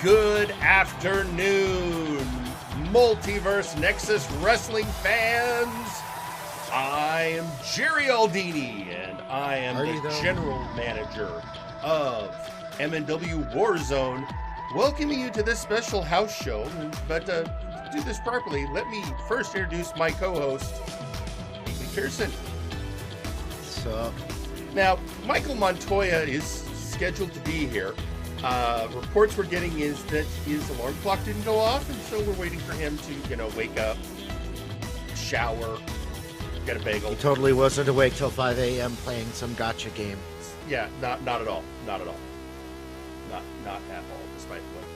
Good afternoon, Multiverse Nexus Wrestling fans. I am Jerry Aldini, and I am the General Manager of MNW Warzone, welcoming you to this special house show. But to do this properly, let me first introduce my co-host, Aiden Pearson. What's up? Now, Michael Montoya is scheduled to be here. Reports we're getting is that his alarm clock didn't go off, and so we're waiting for him to, wake up, shower, get a bagel. He totally wasn't awake till 5 a.m. playing some gotcha game. Yeah, not at all. Not at all. Not at all, despite what.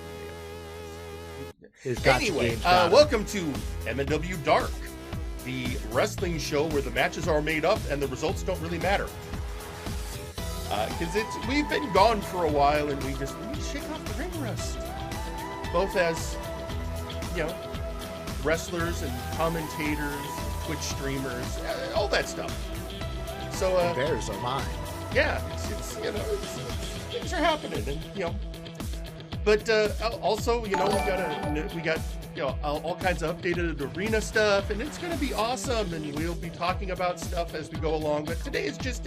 His gotcha Anyway, welcome to MNW Dark, the wrestling show where the matches are made up and the results don't really matter. Because we've been gone for a while, and we need to shake off the ring rust. Both as, wrestlers and commentators, and Twitch streamers, all that stuff. So the Bears are mine. Yeah, it's things are happening, and But also, we got all kinds of updated arena stuff, and it's going to be awesome, and we'll be talking about stuff as we go along. But today is just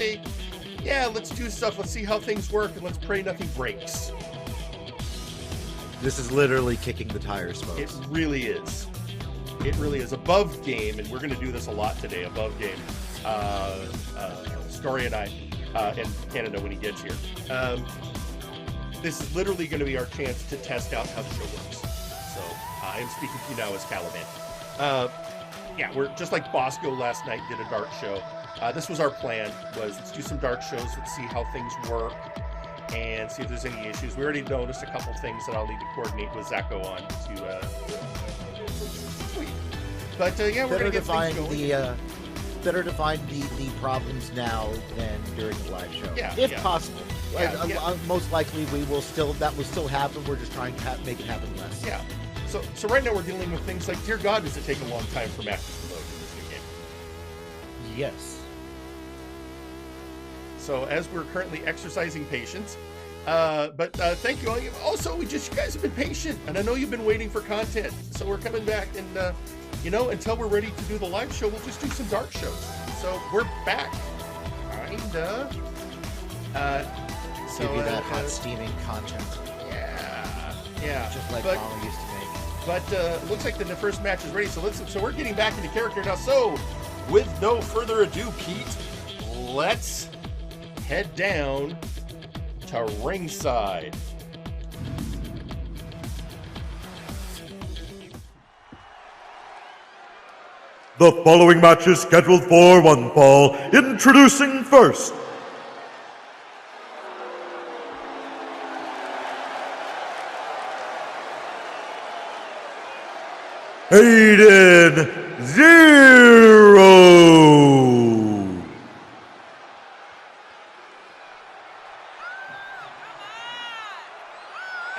let's do stuff. Let's see how things work, and let's pray nothing breaks. This is literally kicking the tires, folks. It really is. It really is. Above game, and we're going to do this a lot today. Above game. Story and I, and Canada when he gets here. This is literally going to be our chance to test out how the show works. So I am speaking to you now as Caliban. We're just like Bosco last night did a dark show. This was our plan, let's do some dark shows, let's see how things work, and see if there's any issues. We already noticed a couple things that I'll need to coordinate with Zacho on to tweet. But we're going to get things going. Better to find the problems now than during the live show, if possible. Most likely that will still happen. We're just trying to make it happen less. Yeah. So right now we're dealing with things like, dear God, does it take a long time for matches to load in this new game? Yes. So as we're currently exercising patience, but thank you all. Also, you guys have been patient, and I know you've been waiting for content. So we're coming back, and until we're ready to do the live show, we'll just do some dark shows. So we're back, kinda. Give you that hot steaming content. Yeah. Just like Mama used to make. But looks like the first match is ready. So we're getting back into character now. So with no further ado, Pete, let's head down to ringside. The following match is scheduled for one fall. Introducing first, Aiden Xero.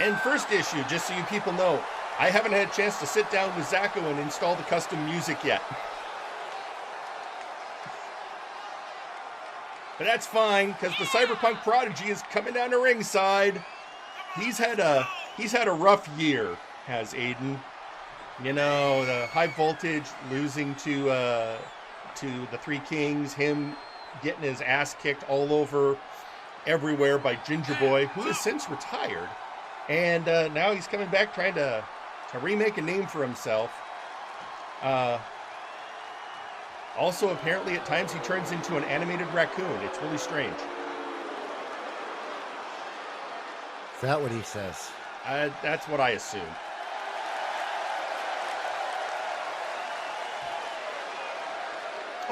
And first issue, just so you people know, I haven't had a chance to sit down with Zacho and install the custom music yet. But that's fine, because the Cyberpunk Prodigy is coming down to ringside. He's had a rough year, has Aiden. The high voltage losing to the Three Kings, him getting his ass kicked all over everywhere by Ginger Boy, who has since retired. And now he's coming back trying to remake a name for himself. Also, apparently, at times he turns into an animated raccoon. It's really strange. Is that what he says? That's what I assume.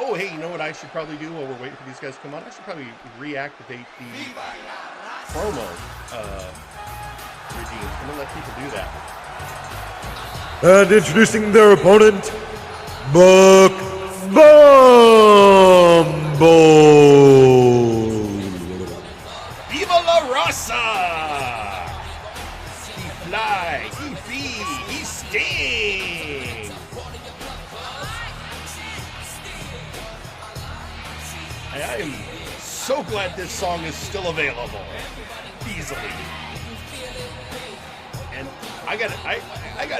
Oh, hey, you know what I should probably do while we're waiting for these guys to come on? I should probably reactivate the promo redeem. I'm going to let people do that. And introducing their opponent, Bumble. Viva la raza! He fly, he feed, he sting! And I am so glad this song is still available. Easily. And I got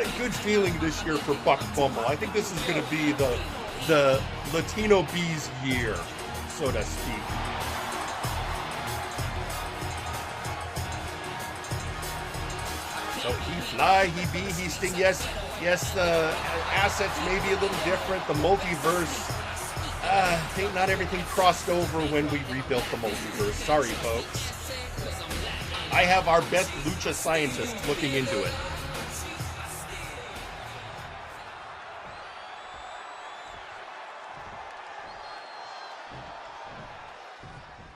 a good feeling this year for Buck Bumble. I think this is going to be the Latino Bees year, so to speak. So he fly, he be, he sting. Yes, the assets may be a little different. The multiverse, not everything crossed over when we rebuilt the multiverse. Sorry, folks. I have our best lucha scientists looking into it.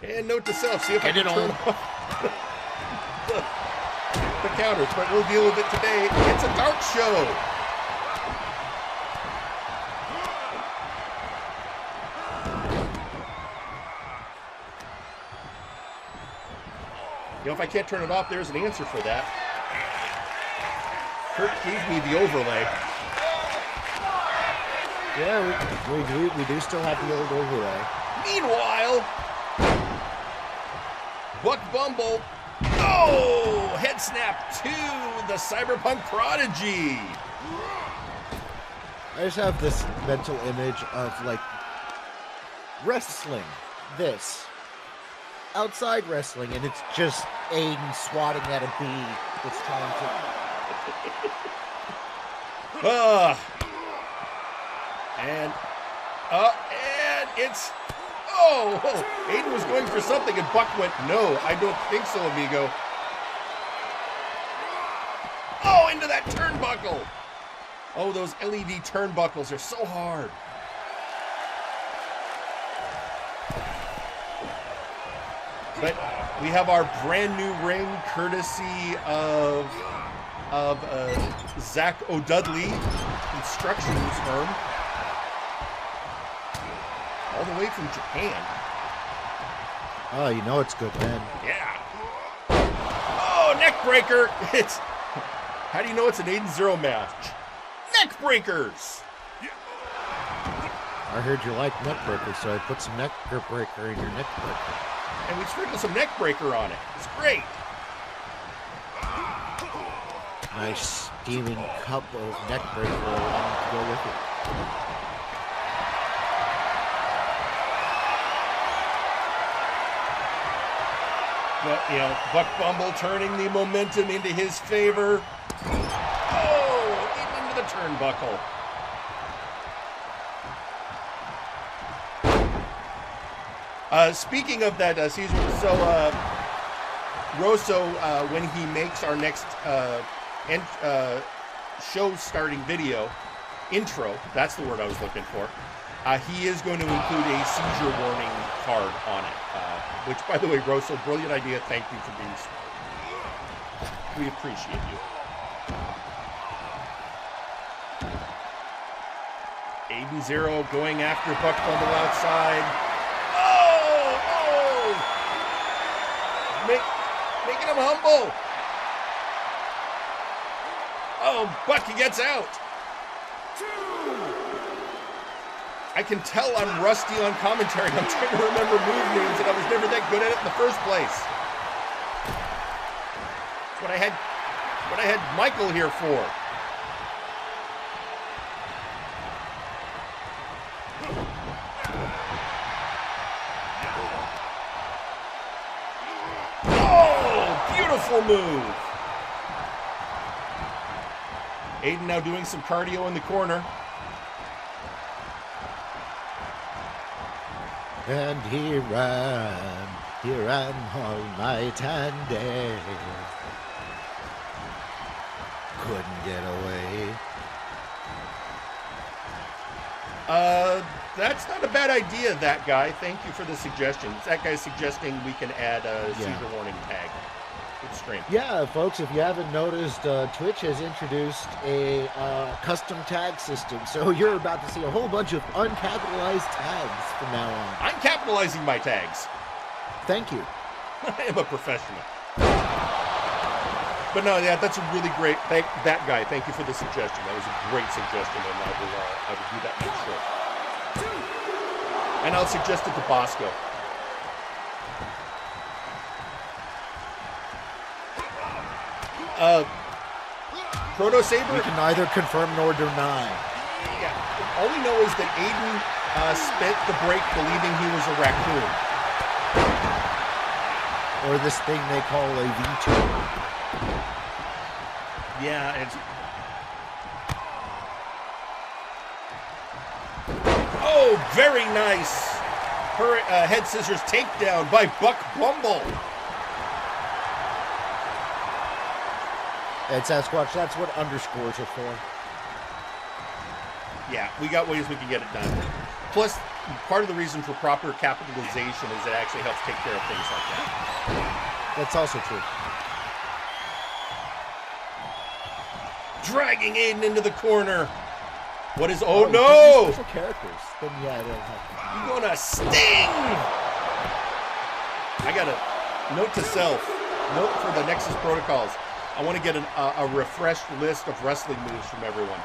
And note to self, see if I can turn off the counters, but we'll deal with it today. It's a dark show. You know, if I can't turn it off, there's an answer for that. Kurt gave me the overlay. Yeah, we do still have the old overlay. Meanwhile, Buck Bumble, head snap to the Cyberpunk Prodigy. I just have this mental image of, like, wrestling, outside wrestling, and it's just Aiden swatting at a bee that's trying to... And it's... Aiden was going for something, and Buck went, no, I don't think so, amigo. Into that turnbuckle. Those LED turnbuckles are so hard. But we have our brand new ring, courtesy of Zach O'Dudley Constructions firm, all the way from Japan. Oh, you know it's good, man. Yeah. Neck breaker. How do you know it's an Aiden Xero match? Neck breakers. I heard you like neck breakers, so I put some neck breaker in your neck breaker. And we sprinkled some neck breaker on it. It's great. Nice steaming cup of neck breaker to go with it. But, Buck Bumble turning the momentum into his favor. Into the turnbuckle. Speaking of that, Caesar, so Rosso, when he makes our next show starting video, intro, that's the word I was looking for, he is going to include a seizure warning card on it. Which, by the way, Rosso, brilliant idea. Thank you for being smart. We appreciate you. Aiden Xero going after Buck Bumble outside. Making him humble. Buck, he gets out. I can tell I'm rusty on commentary. I'm trying to remember move names, and I was never that good at it in the first place. That's what I had Michael here for. Beautiful move. Aiden now doing some cardio in the corner. And here I'm all night and day. Couldn't get away. That's not a bad idea, that guy. Thank you for the suggestion. That guy's suggesting we can add a seizure warning tag. Good stream. Yeah, folks, if you haven't noticed, Twitch has introduced a custom tag system. So you're about to see a whole bunch of uncapitalized tags from now on. I'm capitalizing my tags. Thank you. I am a professional. But no, yeah, that's a really great. That guy, thank you for the suggestion. That was a great suggestion, and I will do that next show. And I'll suggest it to Bosco. Proto Saber. We can neither confirm nor deny. Yeah. All we know is that Aiden spent the break believing he was a raccoon. Or this thing they call a VTuber. Yeah, it's... Oh, very nice. Her head scissors takedown by Buck Bumble. And Sasquatch, that's what underscores are for. Yeah, we got ways we can get it done. Plus, part of the reason for proper capitalization is it actually helps take care of things like that. That's also true. Dragging Aiden into the corner. What is... Oh, no! Special characters. Then, yeah, I don't have... You gonna sting! I got a note to self. Note for the Nexus protocols. I want to get a refreshed list of wrestling moves from everyone.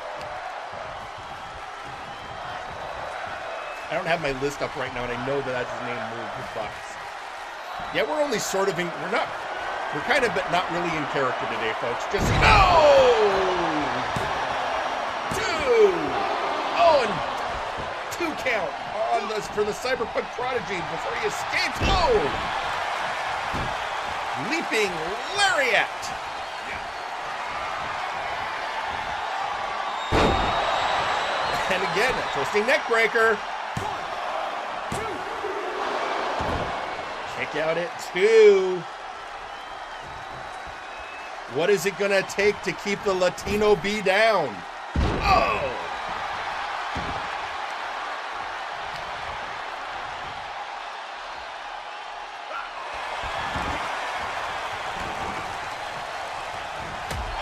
I don't have my list up right now, and I know that that's his name move, the Bucks. Yeah, we're only sort of in... We're kind of, but not really in character today, folks. Just... No! 2! Oh, and 2 count on this for the Cyberpunk Prodigy before he escapes. Oh! Leaping Lariat! And again, a twisting neckbreaker. Kick out at 2. What is it going to take to keep the Latino B down? Oh!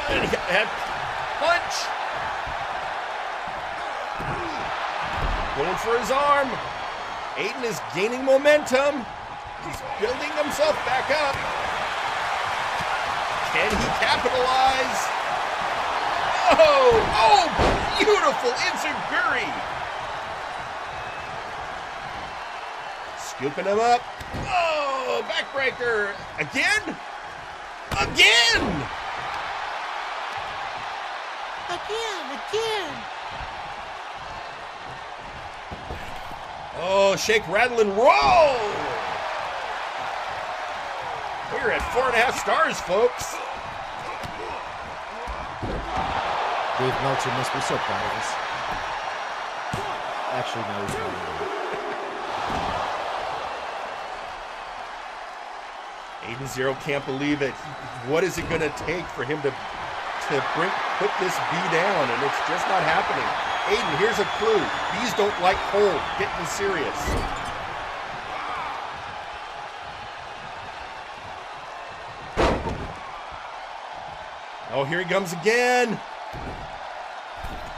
And he got that punch. Going for his arm. Aiden is gaining momentum. He's building himself back up. Can he capitalize? Oh, oh, beautiful Enziguri. Scooping him up. Oh, backbreaker. Again? Again! Again. Oh, shake, rattle, and roll! We're at 4.5 stars, folks. Dave Meltzer must be so proud of us. Actually, no, he's not. Aiden Xero can't believe it. What is it going to take for him to put this B down? And it's just not happening. Aiden, here's a clue. Bees don't like cold. Getting serious. Oh, here he comes again.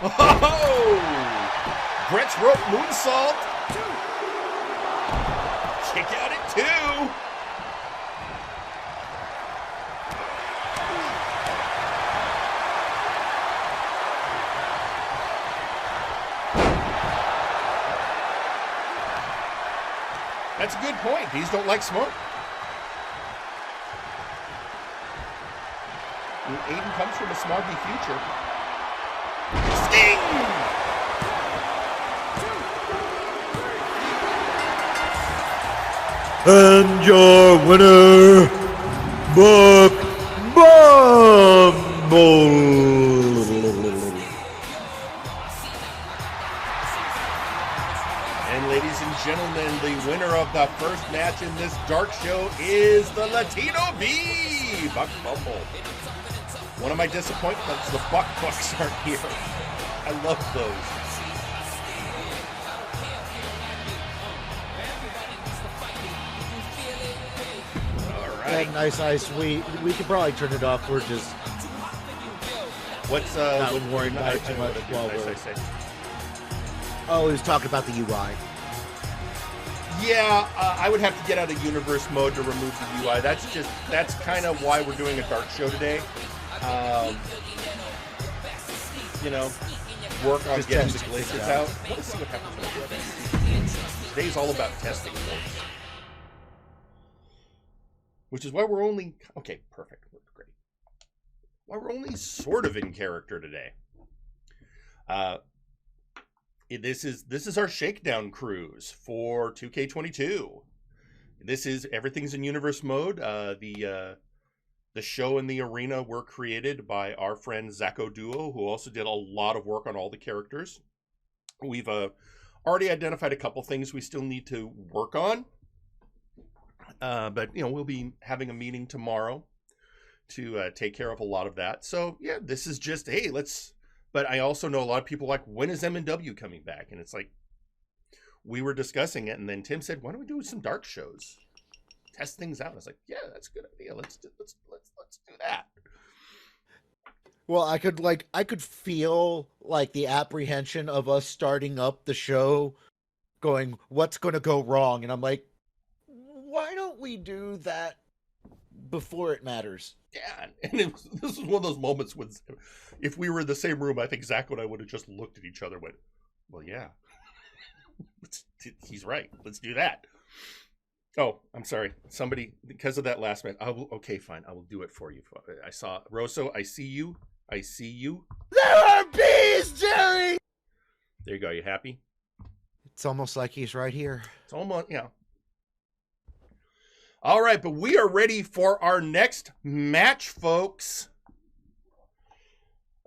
Oh! Brett's rope moonsault. Kick out at 2. That's a good point. Bees don't like smoke. Aiden comes from a smoggy future. Sting! And your winner, Buck Bumble. And ladies and gentlemen, the winner of the first match in this Dark Show is the Latino B, Buck Bumble. One of my disappointments, the Bucks aren't here. I love those. All right. Nice ice. We could probably turn it off. We're just not worrying about it too much. Oh, he was talking about the UI. Yeah, I would have to get out of universe mode to remove the UI. That's kind of why we're doing a Dark Show today. Work on just getting the glitches out. Let's see what happens when I do that. Today's all about testing, folks. Which is why we're only... Okay, perfect. Great. Well, we're only sort of in character today. This is our shakedown cruise for 2K22. This is everything's in universe mode. The show and the arena were created by our friend Zacko Duo, who also did a lot of work on all the characters. We've already identified a couple things we still need to work on. But, we'll be having a meeting tomorrow to take care of a lot of that. So, yeah, this is just, hey, let's... But I also know a lot of people like, when is MNW coming back? And it's like, we were discussing it, and then Tim said, why don't we do some dark shows? Test things out. I was like, yeah, that's a good idea. Let's do that. Well, I could feel like the apprehension of us starting up the show going, what's going to go wrong? And I'm like, why don't we do that before it matters? Yeah, and this is one of those moments when, if we were in the same room, I think Zach and I would have just looked at each other and went, well, yeah, he's right. Let's do that. Oh, I'm sorry. Somebody, because of that last minute, okay, fine. I will do it for you. I saw, Rosso, I see you. I see you. There are bees, Jerry! There you go. You happy? It's almost like he's right here. It's almost, yeah. All right, but we are ready for our next match, folks.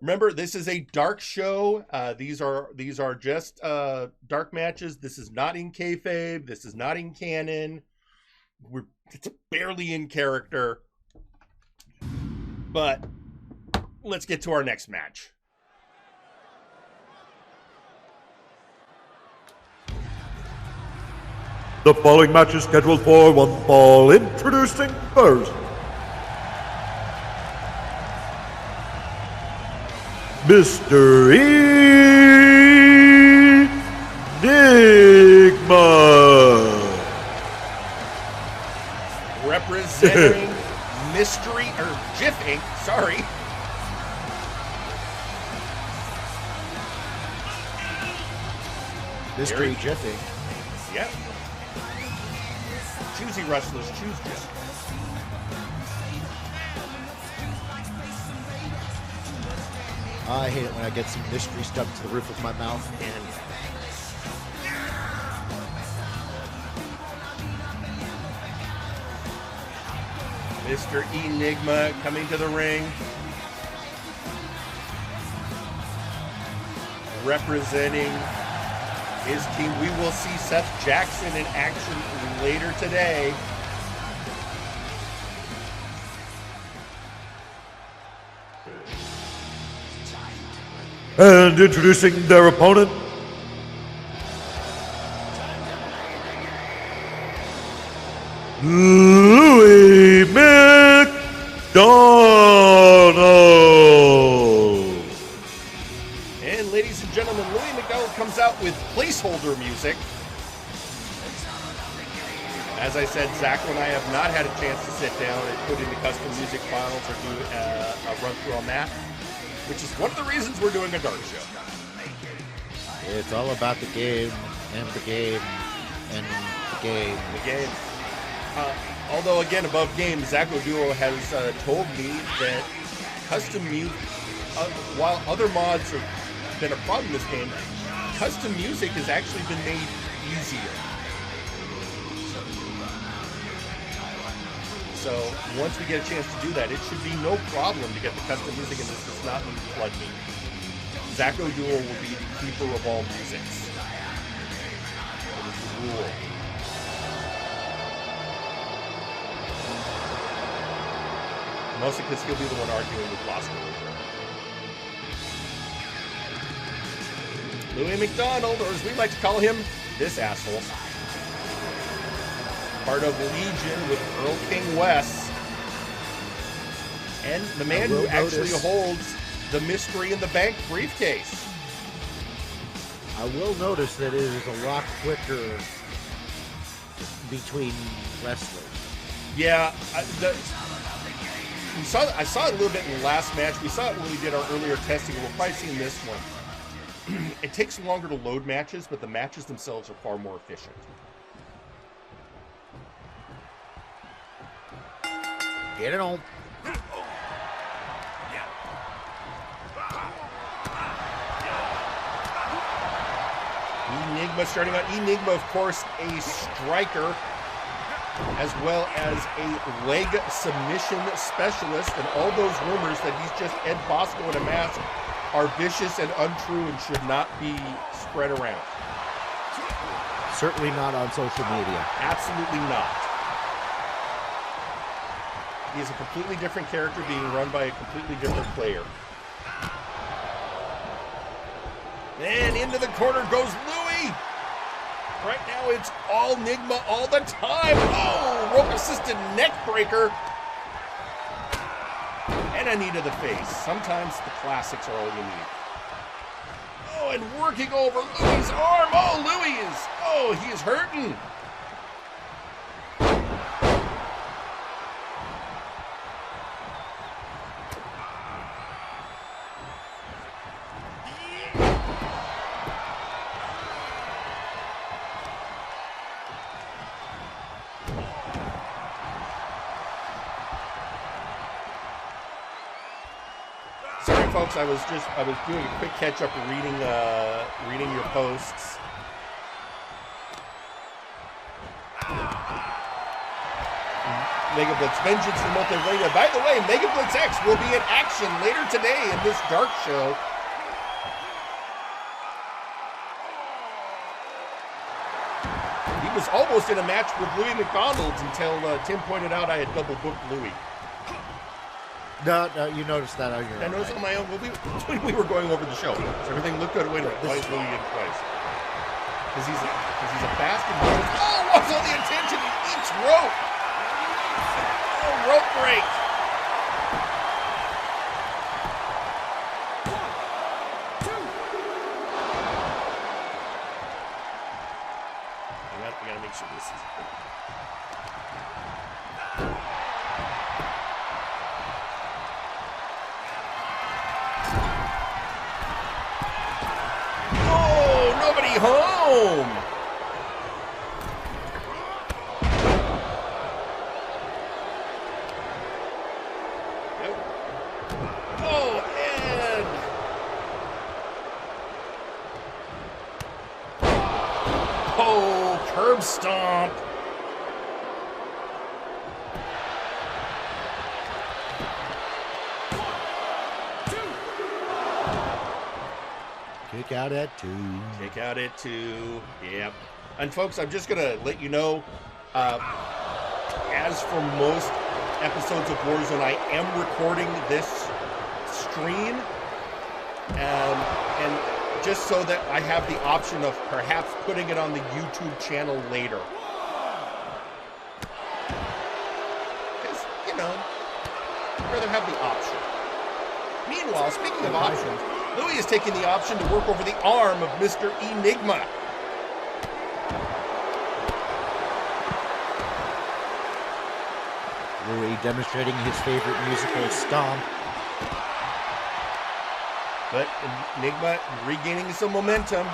Remember, this is a dark show. These are just dark matches. This is not in kayfabe. This is not in canon. It's barely in character. But let's get to our next match. The following match is scheduled for one fall. Introducing first, Mr. Nigma. Representing Mystery, or GIF Inc., sorry. Mystery GIF Inc. Yep. Choosy wrestlers choose GIF. I hate it when I get some mystery stuck to the roof of my mouth. And Mr. Enigma coming to the ring. Representing his team. We will see Seth Jackson in action later today. And introducing their opponent, Louis McDonald. And ladies and gentlemen, Louis McDonald comes out with placeholder music. As I said, Zach and I have not had a chance to sit down and put in the custom music files or do a run through on that, which is one of the reasons we're doing a dark show. It's all about the game and the game and the game. The game. Although, again, above game, Zacko Duo has told me that custom music, while other mods have been a problem in this game, custom music has actually been made easier. So once we get a chance to do that, it should be no problem to get the custom music, and this does not need flood me. Zacko Duo will be the keeper of all musics. It is the rule. Mostly because he'll be the one arguing with Bosco. Louis McDonald, or as we like to call him, this asshole. Part of Legion with Earl King West. And the man who actually holds the Mystery in the Bank briefcase. I will notice that it is a lot quicker between wrestlers. Yeah, I saw it a little bit in the last match. We saw it when we did our earlier testing. We'll probably see in this one. It takes longer to load matches, but the matches themselves are far more efficient. Get it on. Enigma starting on Enigma, of course, a striker, as well as a leg submission specialist, and all those rumors that he's just Ed Bosco in a mask are vicious and untrue and should not be spread around. Certainly not on social media. Absolutely not. He is a completely different character being run by a completely different player. And into the corner goes Louis. Right now it's all Nigma all the time. Oh, rope assisted neck breaker. And a knee to the face. Sometimes the classics are all you need. Oh, and working over Louis' arm. Oh, Louis is, oh, he is hurting. Sorry, folks. I was doing a quick catch up, reading your posts. MegaBlitz Vengeance for Multiplayer. By the way, MegaBlitz X will be in action later today in this Dark show. He was almost in a match with Louis McDonald until Tim pointed out I had double booked Louis. No, you noticed that on your own. I noticed on my own. Well, we were going over the show, so everything looked good. Wait a minute, twice Louis in twice. Because he's a bastard. Oh, what's all the attention? He eats rope. Oh, rope break. I gotta make sure this is. Nobody home. Nope. Oh, and oh, curb stomp. Kick out at 2. Kick out at 2. Yep. And folks, I'm just gonna let you know, as for most episodes of Warzone, I am recording this stream, and just so that I have the option of perhaps putting it on the YouTube channel later. Because, you know, I'd rather have the option. Meanwhile, speaking of options, Louis is taking the option to work over the arm of Mr. Enigma. Louis demonstrating his favorite musical stomp. But Nigma regaining some momentum.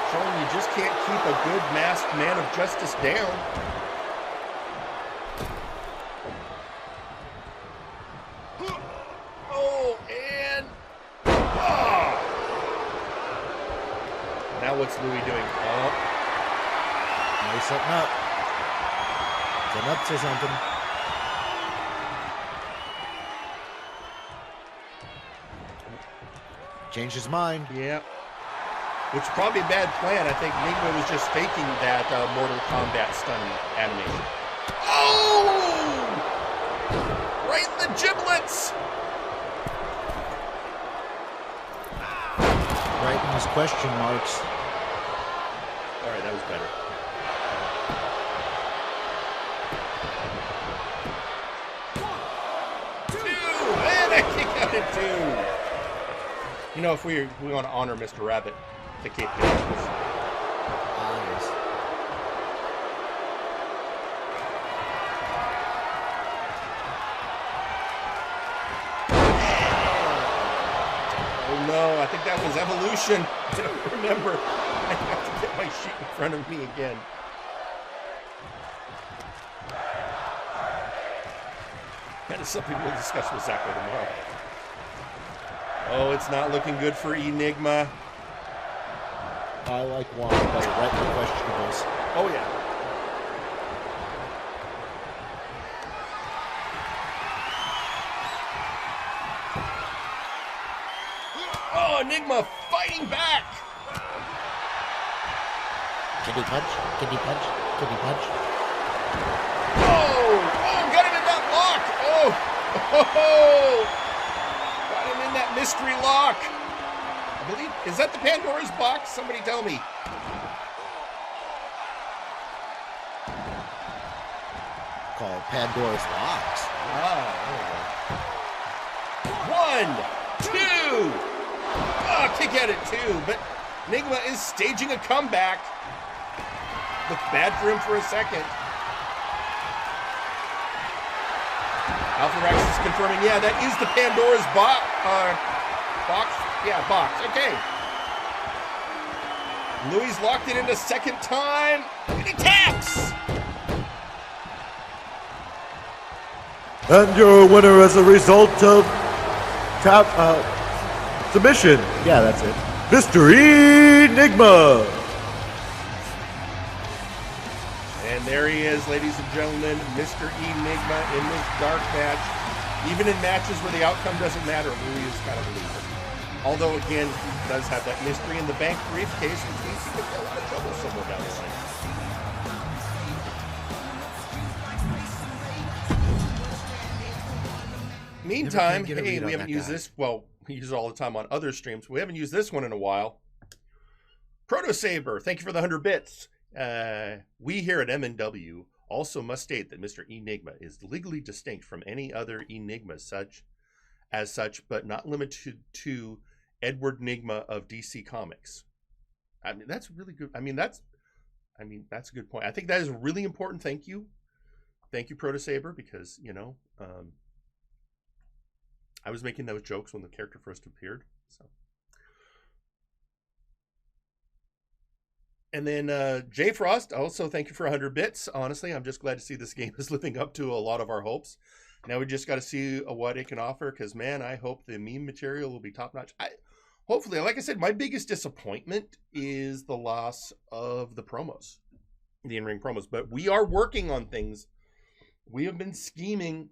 Showing you just can't keep a good masked man of justice down. Oh, and... Oh. Now what's Louis doing? Oh. Now he's setting up. Setting up to something. Changed his mind. Yeah. Which is probably a bad plan. I think Nigma was just faking that Mortal Kombat stun animation. Oh! Right in the giblets! Right in his question marks. All right, that was better. Two! And a kick out at 2. You know, if we want to honor Mr. Rabbit, the kick out. Yes. Oh no, I think that was evolution. I don't remember. I have to get my sheet in front of me again. That is something we'll discuss with Zachary tomorrow. Oh, it's not looking good for Enigma. I like Juan, but right in the questionables. Oh, yeah. Oh, Enigma fighting back. Can he punch? Can he punch? Can he punch? Oh, got him in that lock. Oh, got him in that mystery lock. I believe, is that the Pandora's box? Somebody tell me. Called Pandora's Locks. Ah, there we go. 1, 2. Oh, kick at it too, but Nigma is staging a comeback. Looked bad for him for a second. Alpha Rex is confirming, yeah, that is the Pandora's box. Yeah, box. Okay. Louis locked it in a second time. And he taps! And your winner as a result of submission, Yeah, that's it. Mr. Enigma. And there he is, ladies and gentlemen, Mr. Enigma in this dark match. Even in matches where the outcome doesn't matter, Louis is kind of a loser. Although, again, he does have that mystery in the bank briefcase, which means he could get a lot of trouble somewhere down the line. Meantime, get a hey, read on we haven't that used guy. this. Well, we use it all the time on other streams. We haven't used this one in a while. Proto Saber, thank you for the 100 bits. We here at MNW also must state that Mr. Enigma is legally distinct from any other Enigma such, but not limited to Edward Nigma of DC Comics. I mean, that's really good. That's a good point. I think that is a really important. Thank you, Proto Saber, because I was making those jokes when the character first appeared. So, and then Jay Frost, also thank you for 100 bits. Honestly, I'm just glad to see this game is living up to a lot of our hopes. Now we just got to see what it can offer, because man, I hope the meme material will be top notch. Hopefully, like I said, my biggest disappointment is the loss of the promos, the in-ring promos. But we are working on things. We have been scheming.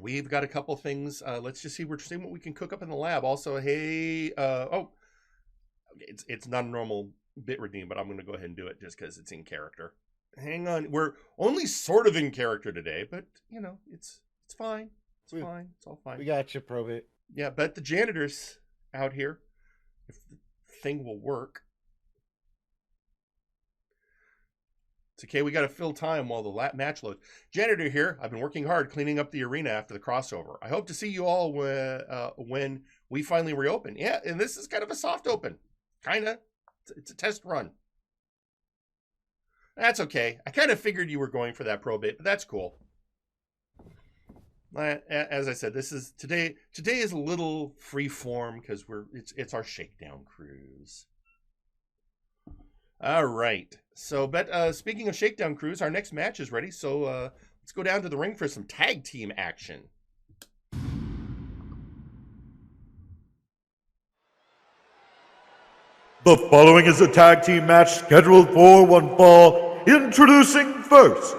We've got a couple things. Let's just see. We're seeing what we can cook up in the lab. Also, hey, it's not a normal bit redeem, but I'm going to go ahead and do it just because it's in character. Hang on. We're only sort of in character today, but it's fine. It's fine. It's all fine. We got you, Probate. Yeah, but the janitor's out here. If the thing will work. It's okay, we got to fill time while the match loads. Janitor here. I've been working hard cleaning up the arena after the crossover. I hope to see you all when we finally reopen. Yeah, and this is kind of a soft open. Kind of. It's a test run. That's okay. I kind of figured you were going for that probate, but that's cool. As I said, this is today is a little free form because it's our shakedown cruise. All right. So, but speaking of shakedown cruise, our next match is ready. So let's go down to the ring for some tag team action. The following is a tag team match scheduled for one fall. Introducing first,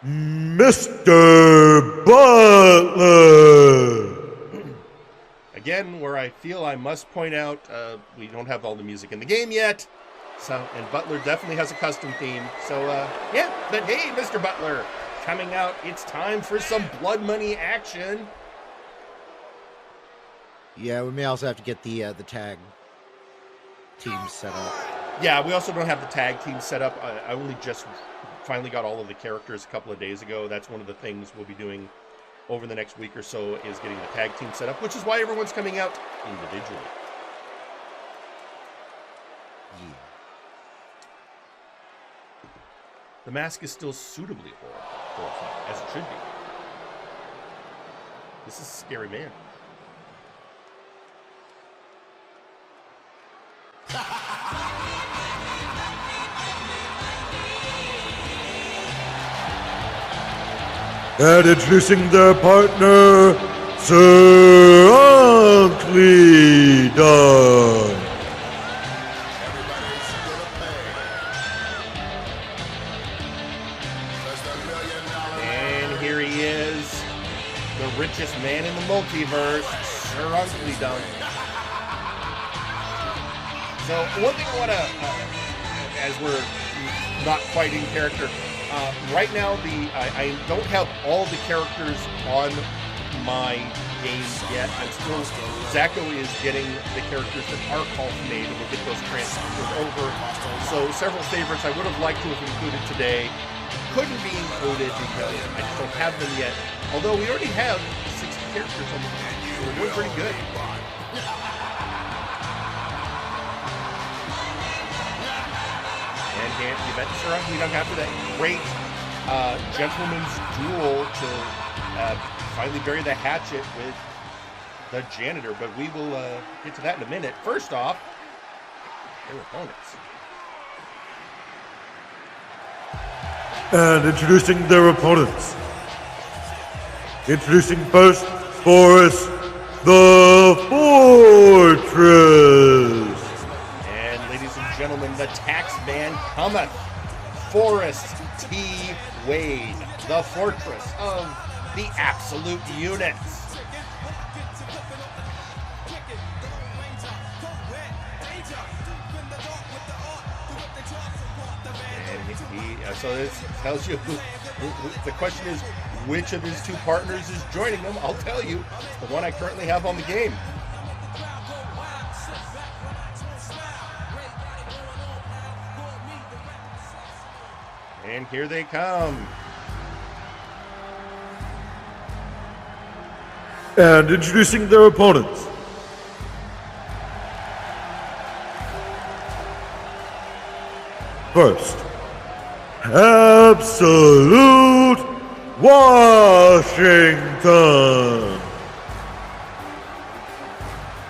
Mr. Butler. Again, where I feel I must point out, we don't have all the music in the game yet. So, and Butler definitely has a custom theme. So, yeah, but hey, Mr. Butler, coming out, it's time for some blood money action. Yeah, we may also have to get the tag team set up. Yeah, we also don't have the tag team set up. I only just finally got all of the characters a couple of days ago. That's one of the things we'll be doing over the next week or so, is getting the tag team set up, which is why everyone's coming out individually. Yeah. The mask is still suitably horrifying, as it should be. This is a scary man. And introducing their partner, Sir Uncle Dark. And here he is, the richest man in the multiverse, Sir Uncle Dark. So one thing I want to, as we're not quite in character, right now I don't have all the characters on my game yet. Zacho is getting the characters that are called made, and we'll get those transferred over. So several favorites I would have liked to have included today couldn't be included because I just don't have them yet. Although we already have 60 characters on the game, so we're doing pretty good. And you bet Sir Uncle Dark after that great gentleman's duel to finally bury the hatchet with the janitor, but we will get to that in a minute. First off, their opponents. And introducing their opponents. Introducing first, Forrest the Fortress. And ladies and gentlemen, the tax man cometh. Forrest T. Wade, the Fortress of the Absolute Units. And so this tells you, the question is, which of his two partners is joining him? I'll tell you, it's the one I currently have on the game. And here they come. And introducing their opponents. First, Absolute Washington.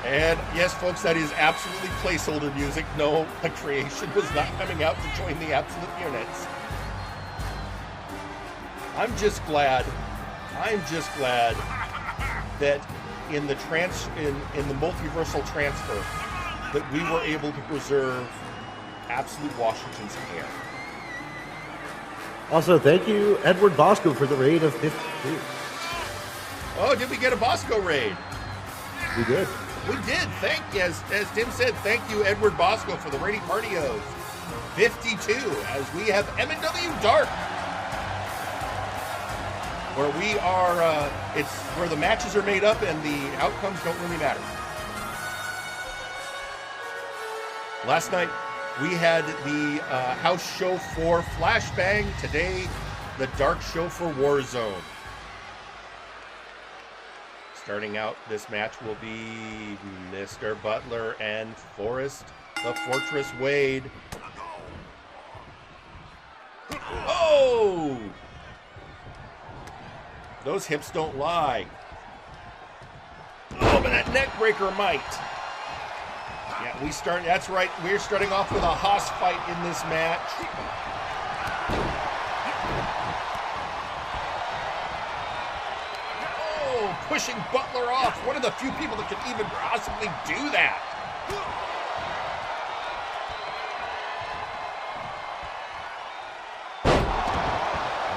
And yes, folks, that is absolutely placeholder music. No, the creation was not coming out to join the Absolute Units. I'm just glad that in the in the multiversal transfer that we were able to preserve Absolute Washington's hair. Also, thank you, Edward Bosco, for the raid of 52. Oh, did we get a Bosco raid? We did. We did. Thank you. As Tim said, thank you, Edward Bosco, for the raiding party of 52, as we have MNW Dark, where we are, it's where the matches are made up and the outcomes don't really matter. Last night, we had the house show for Flashbang. Today, the dark show for Warzone. Starting out, this match will be Mr. Butler and Forrest, the Fortress Wade. Oh! Those hips don't lie. Oh, but that neck breaker might. Yeah, that's right. We're starting off with a hoss fight in this match. Oh, pushing Butler off. One of the few people that can even possibly do that.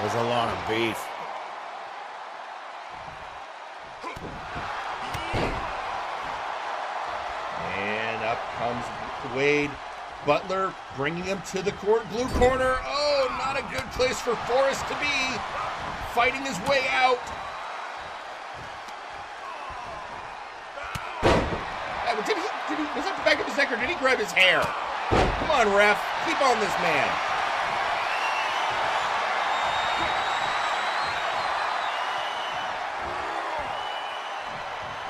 There's a lot of beef. And up comes Wade. Butler bringing him to the blue corner. Oh, not a good place for Forrest to be. Fighting his way out. Was that the back of his neck, or did he grab his hair? Come on, ref. Keep on this man.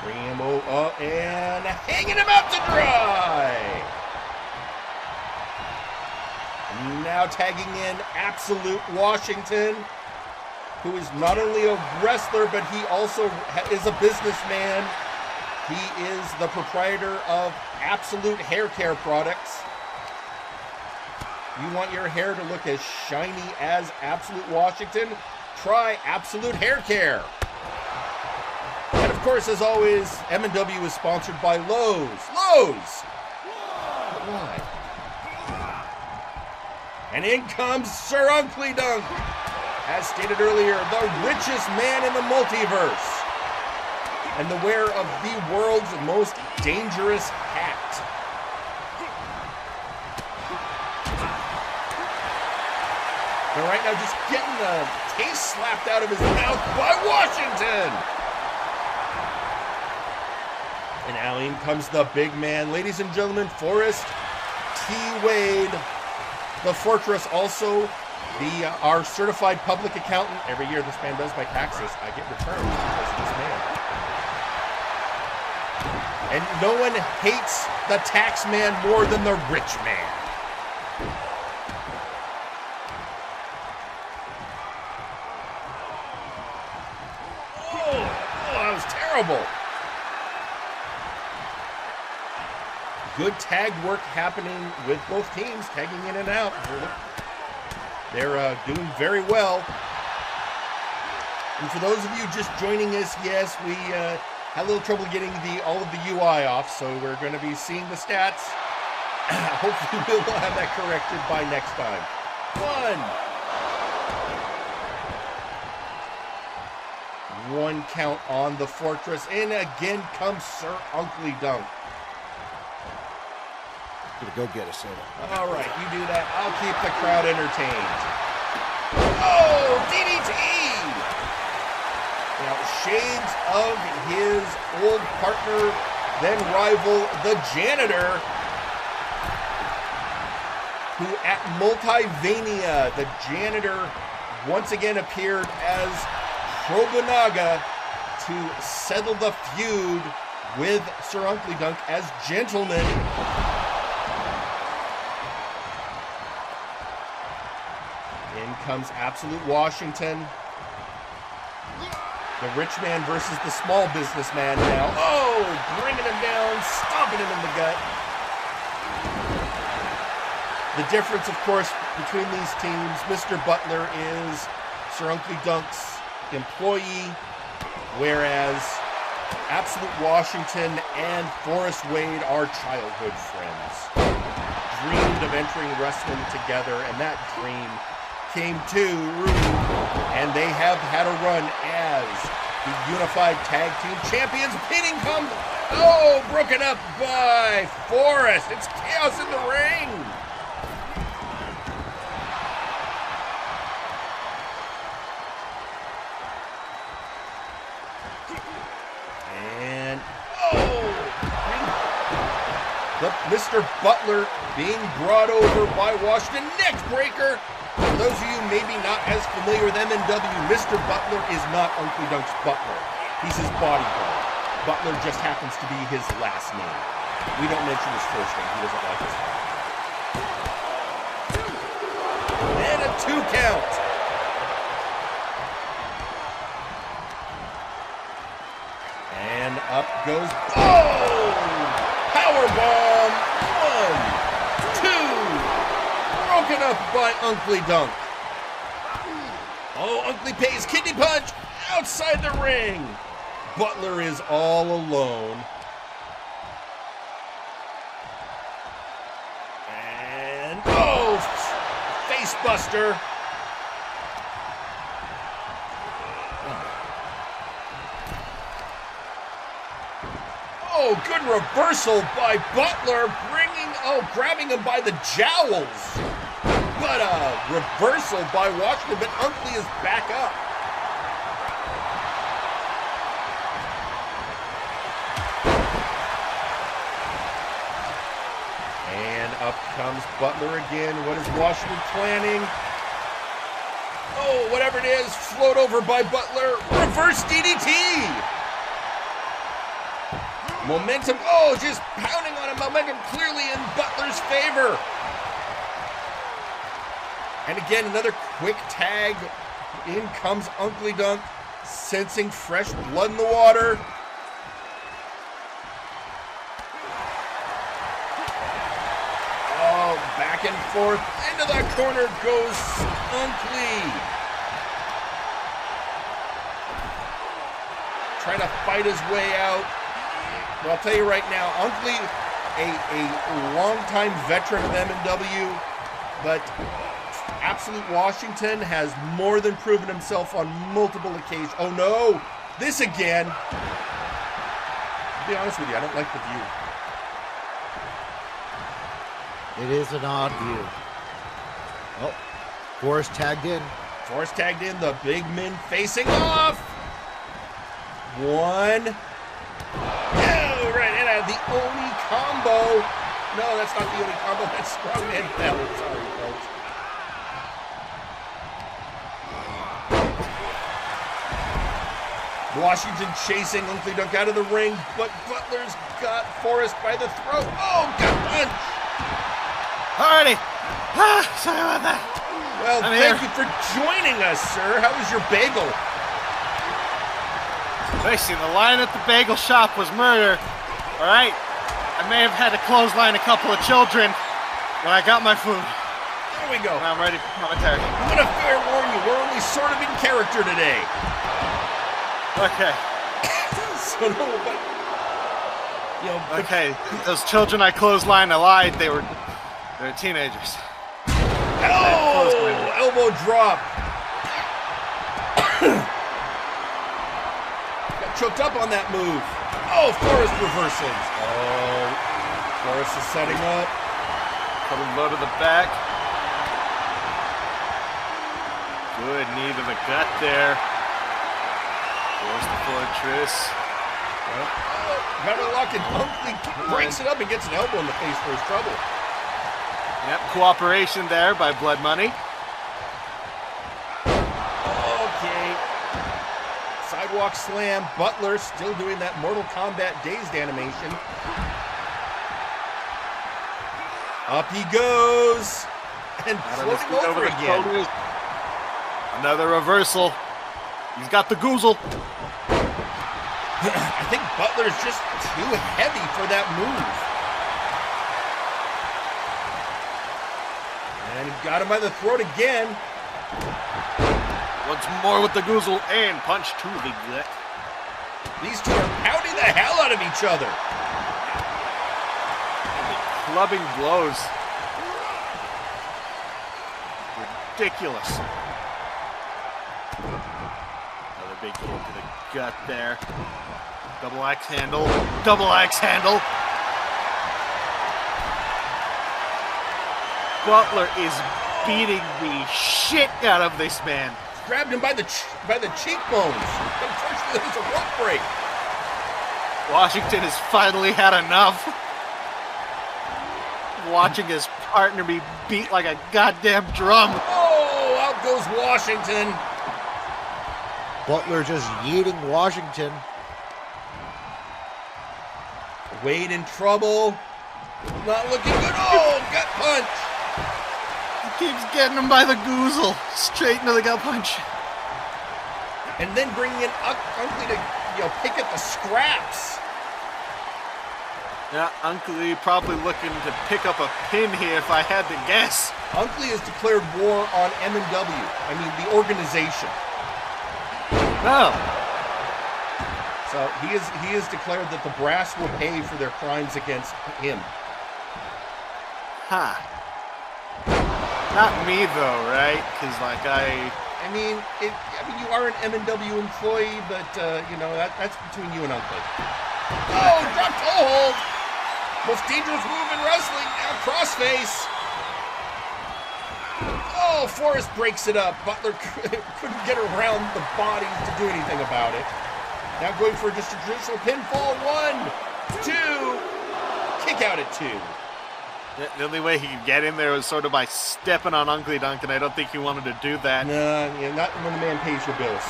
Bring him up and hanging him out to dry. Now tagging in Absolute Washington, who is not only a wrestler, but he also is a businessman. He is the proprietor of Absolute Hair Care Products. You want your hair to look as shiny as Absolute Washington? try absolute hair care. And of course, as always, MNW is sponsored by Lowe's. Lowe's! Why? And in comes Sir Uncle Dunk. As stated earlier, the richest man in the multiverse. And the wearer of the world's most dangerous hat. And right now, just getting the taste slapped out of his mouth by Washington. And now in comes the big man. Ladies and gentlemen, Forrest T. Wade. The Fortress also, our certified public accountant. Every year this man does my taxes. I get returns because of this man. And no one hates the tax man more than the rich man. Oh, that was terrible. Good tag work happening with both teams, tagging in and out. They're doing very well. And for those of you just joining us, yes, we had a little trouble getting all of the UI off, so we're going to be seeing the stats. Hopefully we'll have that corrected by next time. 1 count on the Fortress, and again comes Sir Uncle Dunk. Gonna go get a soda. All right, you do that. I'll keep the crowd entertained. Oh, DDT! Now, shades of his old partner, then rival, the Janitor, who at Multivania, the Janitor once again appeared as Probonaga to settle the feud with Sir Uncle Dunk as gentlemen. In comes Absolute Washington. The rich man versus the small businessman now. Oh, bringing him down, stomping him in the gut. The difference, of course, between these teams, Mr. Butler is Sir Uncle Dunk's employee, whereas Absolute Washington and Forrest Wade are childhood friends. Dreamed of entering wrestling together, and that dream came true, and they have had a run as the Unified Tag Team Champions. Pinning comes, oh, broken up by Forrest. It's chaos in the ring. And, oh, Mr. Butler being brought over by Washington. Neck breaker. For those of you maybe not as familiar with MNW, Mr. Butler is not Uncle Dunk's butler. He's his bodyguard. Butler just happens to be his last name. We don't mention his first name. He doesn't like his name. And a 2 count. And up goes, oh! Powerbomb. 1, 2. Broken up by Uncle Dunk. Oh, Uncle pays kidney punch outside the ring. Butler is all alone. And, oh, face buster. Oh, good reversal by Butler, grabbing him by the jowls. But a reversal by Washington, but Uncle is back up. And up comes Butler again. What is Washington planning? Oh, whatever it is, float over by Butler. Reverse DDT. Momentum, oh, just pounding on him. Momentum clearly in Butler's favor. And again, another quick tag. In comes Uncle Dunk, sensing fresh blood in the water. Oh, back and forth. Into that corner goes Uncle. trying to fight his way out. But I'll tell you right now, Unkley, a longtime veteran of MNW, but Absolute Washington has more than proven himself on multiple occasions. Oh no, this again. To be honest with you, I don't like the view. It is an odd view. Oh, Forrest tagged in. Forrest tagged in, the big men facing off. One. Oh, right, and the only combo. No, that's not the only combo. That's strongman fell. Sorry, folks. Washington chasing Unkley Dunk out of the ring, but Butler's got Forrest by the throat. Oh, gut punch! Alrighty. Sorry about that. Well, thank you for joining us, sir. How was your bagel? Listen, the line at the bagel shop was murder. Alright? I may have had to clothesline a couple of children when I got my food. There we go. Now I'm ready for commentary. I'm gonna fair warn you, we're only sort of in character today. Okay. So no, but you know. Okay, those children I clotheslined, I lied. They were teenagers. Oh, elbow drop. Got choked up on that move. Oh, Forrest reversing. Oh, Forrest is setting up. Coming low to the back. Good knee to the gut there. Force the fortress. Got to lock it. Unkley breaks it up and gets an elbow in the face for his trouble. Yep, cooperation there by Blood Money. Okay. Sidewalk slam. Butler still doing that Mortal Kombat dazed animation. Up he goes. And floating over again. Shoulders. Another reversal. He's got the goozle. I think Butler's just too heavy for that move. And he got him by the throat again. Once more with the goozle and punch to the gut. These two are pounding the hell out of each other. Clubbing blows. Ridiculous. Another big kick to the gut there. Double axe handle. Double axe handle. Butler is beating the shit out of this man. Grabbed him by the cheekbones. Unfortunately, there's a rope break. Washington has finally had enough. Watching his partner be beat like a goddamn drum. Oh, out goes Washington. Butler just yeeting Washington. Wade in trouble. Not looking good. Oh, gut punch. He keeps getting him by the goozle. Straight into the gut punch. And then bringing in Unkley to, pick at the scraps. Yeah, Unkley probably looking to pick up a pin here if I had to guess. Unkley has declared war on MNW. I mean, the organization. No. So he has declared that the brass will pay for their crimes against him. Huh. Not me though, right? Because I mean, you are an MNW employee, but that's between you and Unkley. Oh, drop toe hold. Most dangerous move in wrestling. Now crossface. Oh, Forrest breaks it up. Butler couldn't get around the body to do anything about it. Now going for just a traditional pinfall. 1, 2. Kick out at 2. The only way he could get in there was sort of by stepping on Unkley Dunk, and I don't think he wanted to do that. No, not when the man pays your bills.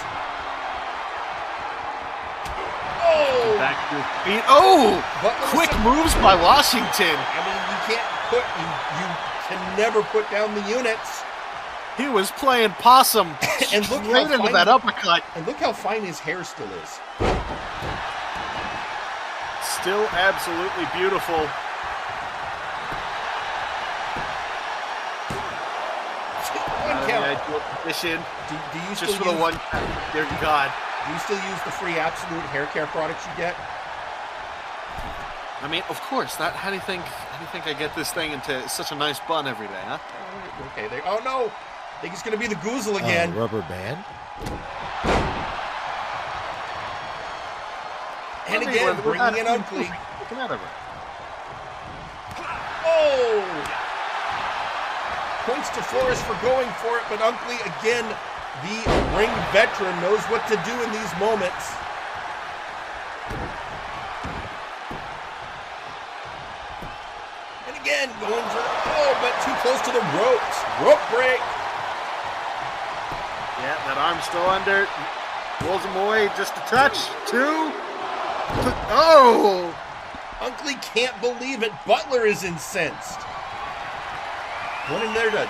Oh! Back to his feet. Oh! Quick moves by Washington. I mean, you can never put down the units. He was playing possum And look straight into that uppercut. And look how fine his hair still is. Still absolutely beautiful. One count. Position. Do you Just still for the one count. Dear God. Do you still use the free absolute hair care products you get? I mean, of course. How do you think I get this thing into such a nice bun every day, huh? Okay, oh no! I think it's gonna be the Goozle again. Rubber band? And again, bringing in Uncle. Oh! Points to Forrest for going for it, but Uncle, again, the ring veteran, knows what to do in these moments. And again, going for but too close to the ropes. Rope break. Yeah, that arm's still under. Rolls him away just a touch. 2. Oh! Uncle can't believe it. Butler is incensed. Went in there to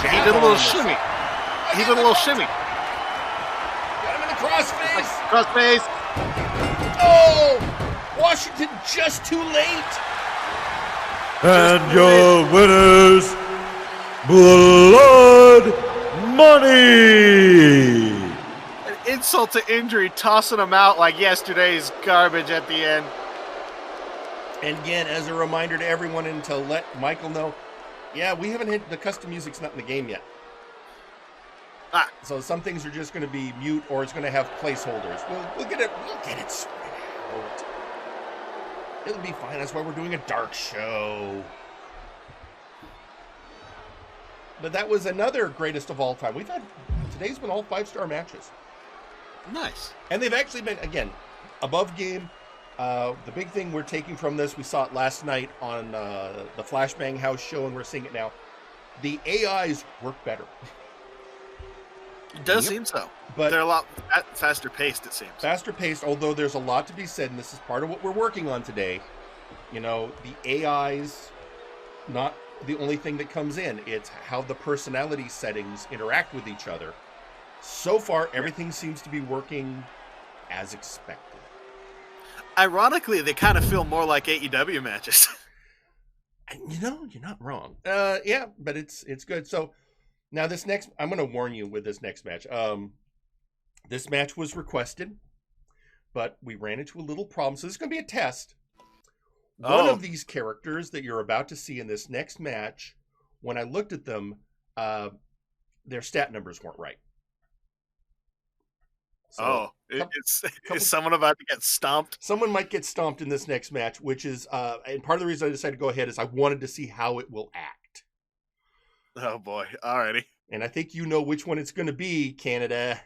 he did a little shimmy. He did a little shimmy. Got him in the crossface. Crossface. Oh! Washington just too late. And your winners, Blood Money. An insult to injury, tossing him out like yesterday's garbage at the end. And again, as a reminder to everyone and to let Michael know, yeah, we haven't hit the custom music's not in the game yet. So some things are just going to be mute, or it's going to have placeholders. We'll get it. We'll get it sorted out. It'll be fine. That's why we're doing a dark show. But that was another greatest of all time. Today's been all 5-star matches. Nice. And they've actually been, again, above game. The big thing we're taking from this, we saw it last night on the Flashbang House show, and we're seeing it now. The AIs work better. It does seem so. But they're a lot faster paced, it seems. Faster paced, although there's a lot to be said, and this is part of what we're working on today. You know, the AIs, not the only thing that comes in. It's how the personality settings interact with each other. So far, everything seems to be working as expected. Ironically, they kind of feel more like AEW matches. You know, you're not wrong. Yeah, but it's good. So now this next, I'm going to warn you with this next match. This match was requested, but we ran into a little problem. So this is going to be a test. One of these characters that you're about to see in this next match, when I looked at them, their stat numbers weren't right. So is someone about to get stomped? Someone might get stomped in this next match, which is, and part of the reason I decided to go ahead is I wanted to see how it will act. Oh boy, alrighty. And I think you know which one it's going to be, Canada.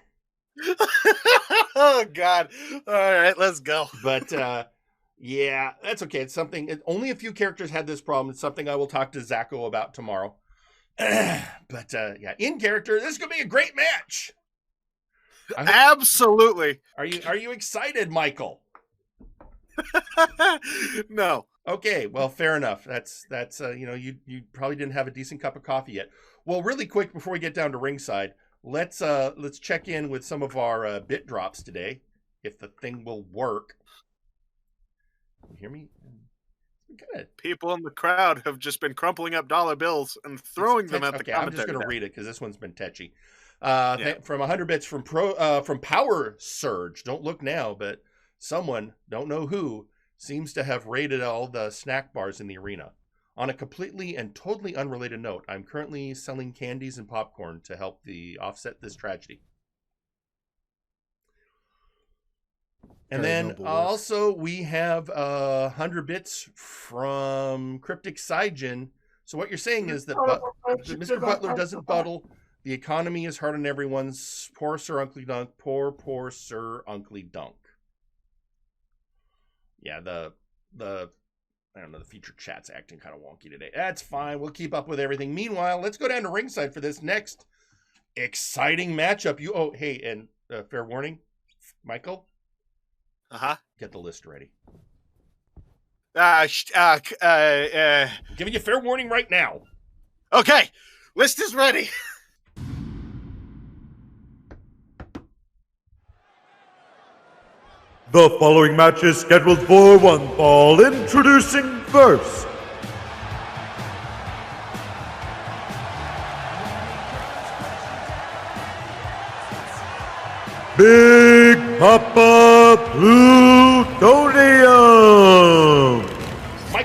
Oh God! All right, let's go. But yeah, that's okay. It's something. Only a few characters had this problem. It's something I will talk to Zacho about tomorrow. But yeah, in character, this is going to be a great match. Absolutely. Are you excited, Michael? No. Okay, well, fair enough. That's you know, you probably didn't have a decent cup of coffee yet. Well, really quick before we get down to ringside, let's check in with some of our bit drops today, if the thing will work. Can you hear me? Good. People in the crowd have just been crumpling up dollar bills and throwing them at the commentary. I'm just going to read it because this one's been tetchy. From 100 bits from Power Surge. Don't look now, but someone, don't know who, seems to have raided all the snack bars in the arena. On a completely and totally unrelated note, I'm currently selling candies and popcorn to help offset this tragedy. And then also we have 100 bits from Cryptic Sijin. So what you're saying is that Mr. Butler doesn't buttle. The economy is hard on everyone's. Poor Sir Uncle Dunk. Poor Sir Uncle Dunk. Yeah, the I don't know, the feature chat's acting kind of wonky today. That's fine. We'll keep up with everything. Meanwhile, let's go down to ringside for this next exciting matchup. Hey, and fair warning, Michael. Get the list ready. Giving you fair warning right now. Okay, list is ready. The following match is scheduled for one fall. Introducing first, Big Pappa Plutonium.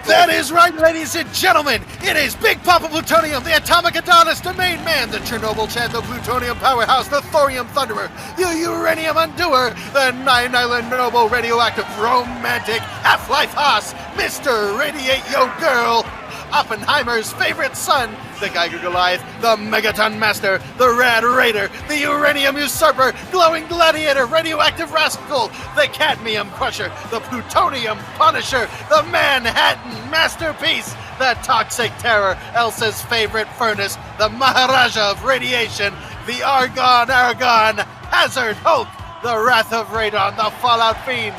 That is right, ladies and gentlemen. It is Big Pappa Plutonium, the atomic Adonis, the main man, the Chernobyl Chad, the Plutonium powerhouse, the Thorium Thunderer, the Uranium Undoer, the Nine Island Noble radioactive romantic Half-Life Haas, Mr. Radiate Yo Girl, Oppenheimer's favorite son, the Geiger Goliath, the Megaton Master, the Rad Raider, the Uranium Usurper, Glowing Gladiator, Radioactive Rascal, the Cadmium Crusher, the Plutonium Punisher, the Manhattan Masterpiece, the Toxic Terror, Elsa's favorite furnace, the Maharaja of Radiation, the Argon, Hazard Hulk, the Wrath of Radon, the Fallout Fiend,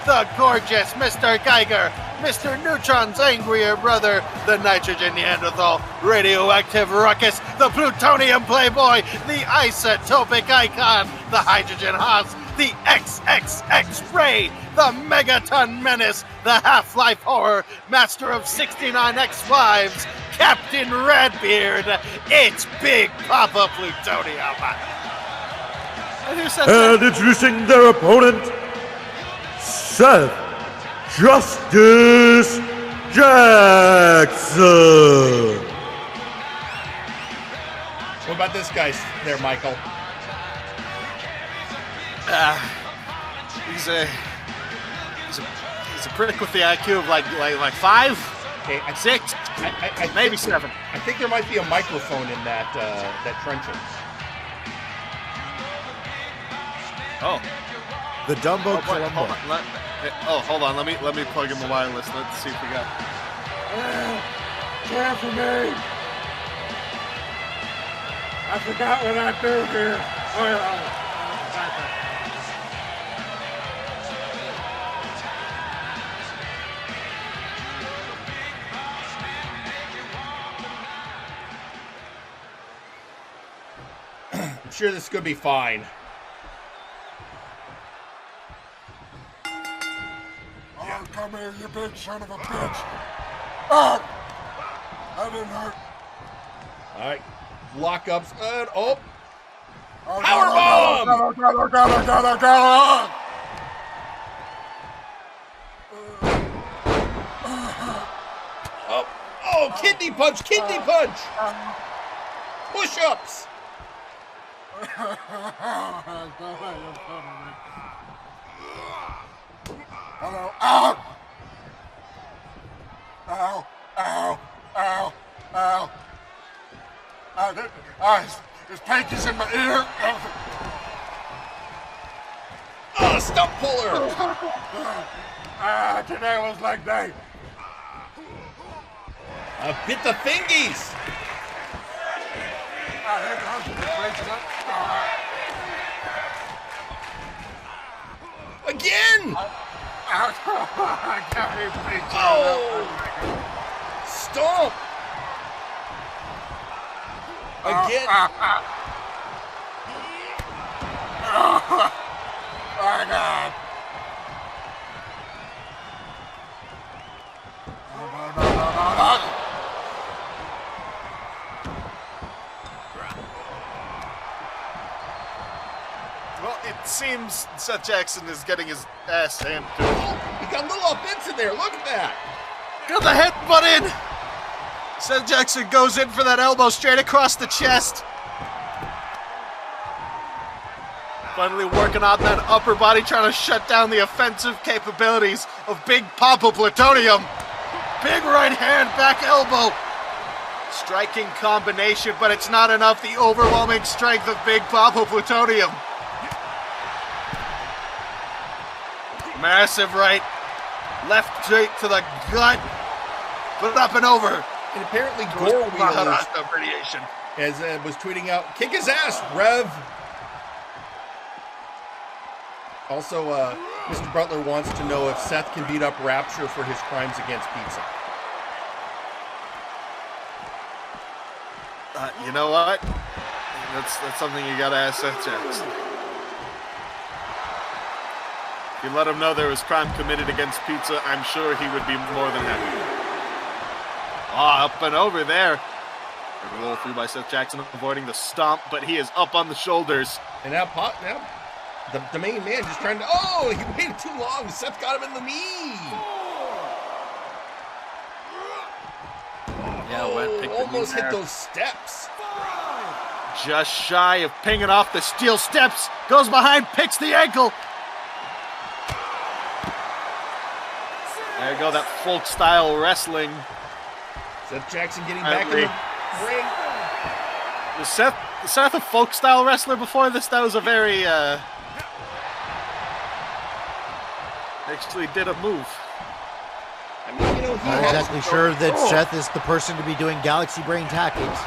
the gorgeous Mr. Geiger, Mr. Neutron's angrier brother, the Nitrogen Neanderthal, Radioactive Ruckus, the Plutonium Playboy, the Isotopic Icon, the Hydrogen Haas, the XXX Ray, the Megaton Menace, the Half-Life Horror, Master of 69 Ex-Wives, Captain Radbeard. It's Big Pappa Plutonium. And introducing their opponent, Seth Justice Jackson. What about this guy there, Michael? He's a prick with the IQ of like 5, Okay, 6, I maybe think, 7. I think there might be a microphone in that truncheon. Oh. The Dumbo Columbo. Hold on. Let me plug in the wireless. Let's see if we got. Care for me. I forgot what I do here. I'm sure this is gonna be fine. Oh, come here, you big son of a bitch. Ah! That didn't hurt. All right, lockups. Oh, Oh, Powerbomb! Oh, kidney punch, kidney punch. Push-ups. Hello. Ow! Ow! Ow! Ow! Ow! His pinky's in my ear. Oh, stump puller. Today was like day. Bit the fingies. Here comes the breaks up. Again. Oh. Stomp. Again. My God. No. Well, it seems Seth Jackson is getting his ass handed to him. He got little bits in there. Look at that. Got the headbutt in. Seth Jackson goes in for that elbow straight across the chest. Finally working on that upper body, trying to shut down the offensive capabilities of Big Pappa Plutonium. Big right hand, back elbow. Striking combination, but it's not enough. The overwhelming strength of Big Pappa Plutonium. Massive right, left straight to the gut, but up and over. And apparently Gore Wheelers, radiation. as was tweeting out, kick his ass, Rev. Also, Mr. Butler wants to know if Seth can beat up Rapture for his crimes against pizza. You know what? That's something you gotta ask Seth Jackson. If you let him know there was crime committed against pizza, I'm sure he would be more than happy. Up and over there. Roll through by Seth Jackson, avoiding the stomp, but he is up on the shoulders. And now The main man just trying to... Oh, he waited too long. Seth got him in the knee. Yeah, almost hit those steps. Just shy of pinging off the steel steps. Goes behind, picks the ankle. There you go, that folk-style wrestling. Seth Jackson getting back in the ring. Was Seth a folk-style wrestler before this? That was a very, actually did a move. I mean, you know, I'm not exactly sure that Seth is the person to be doing Galaxy Brain tactics.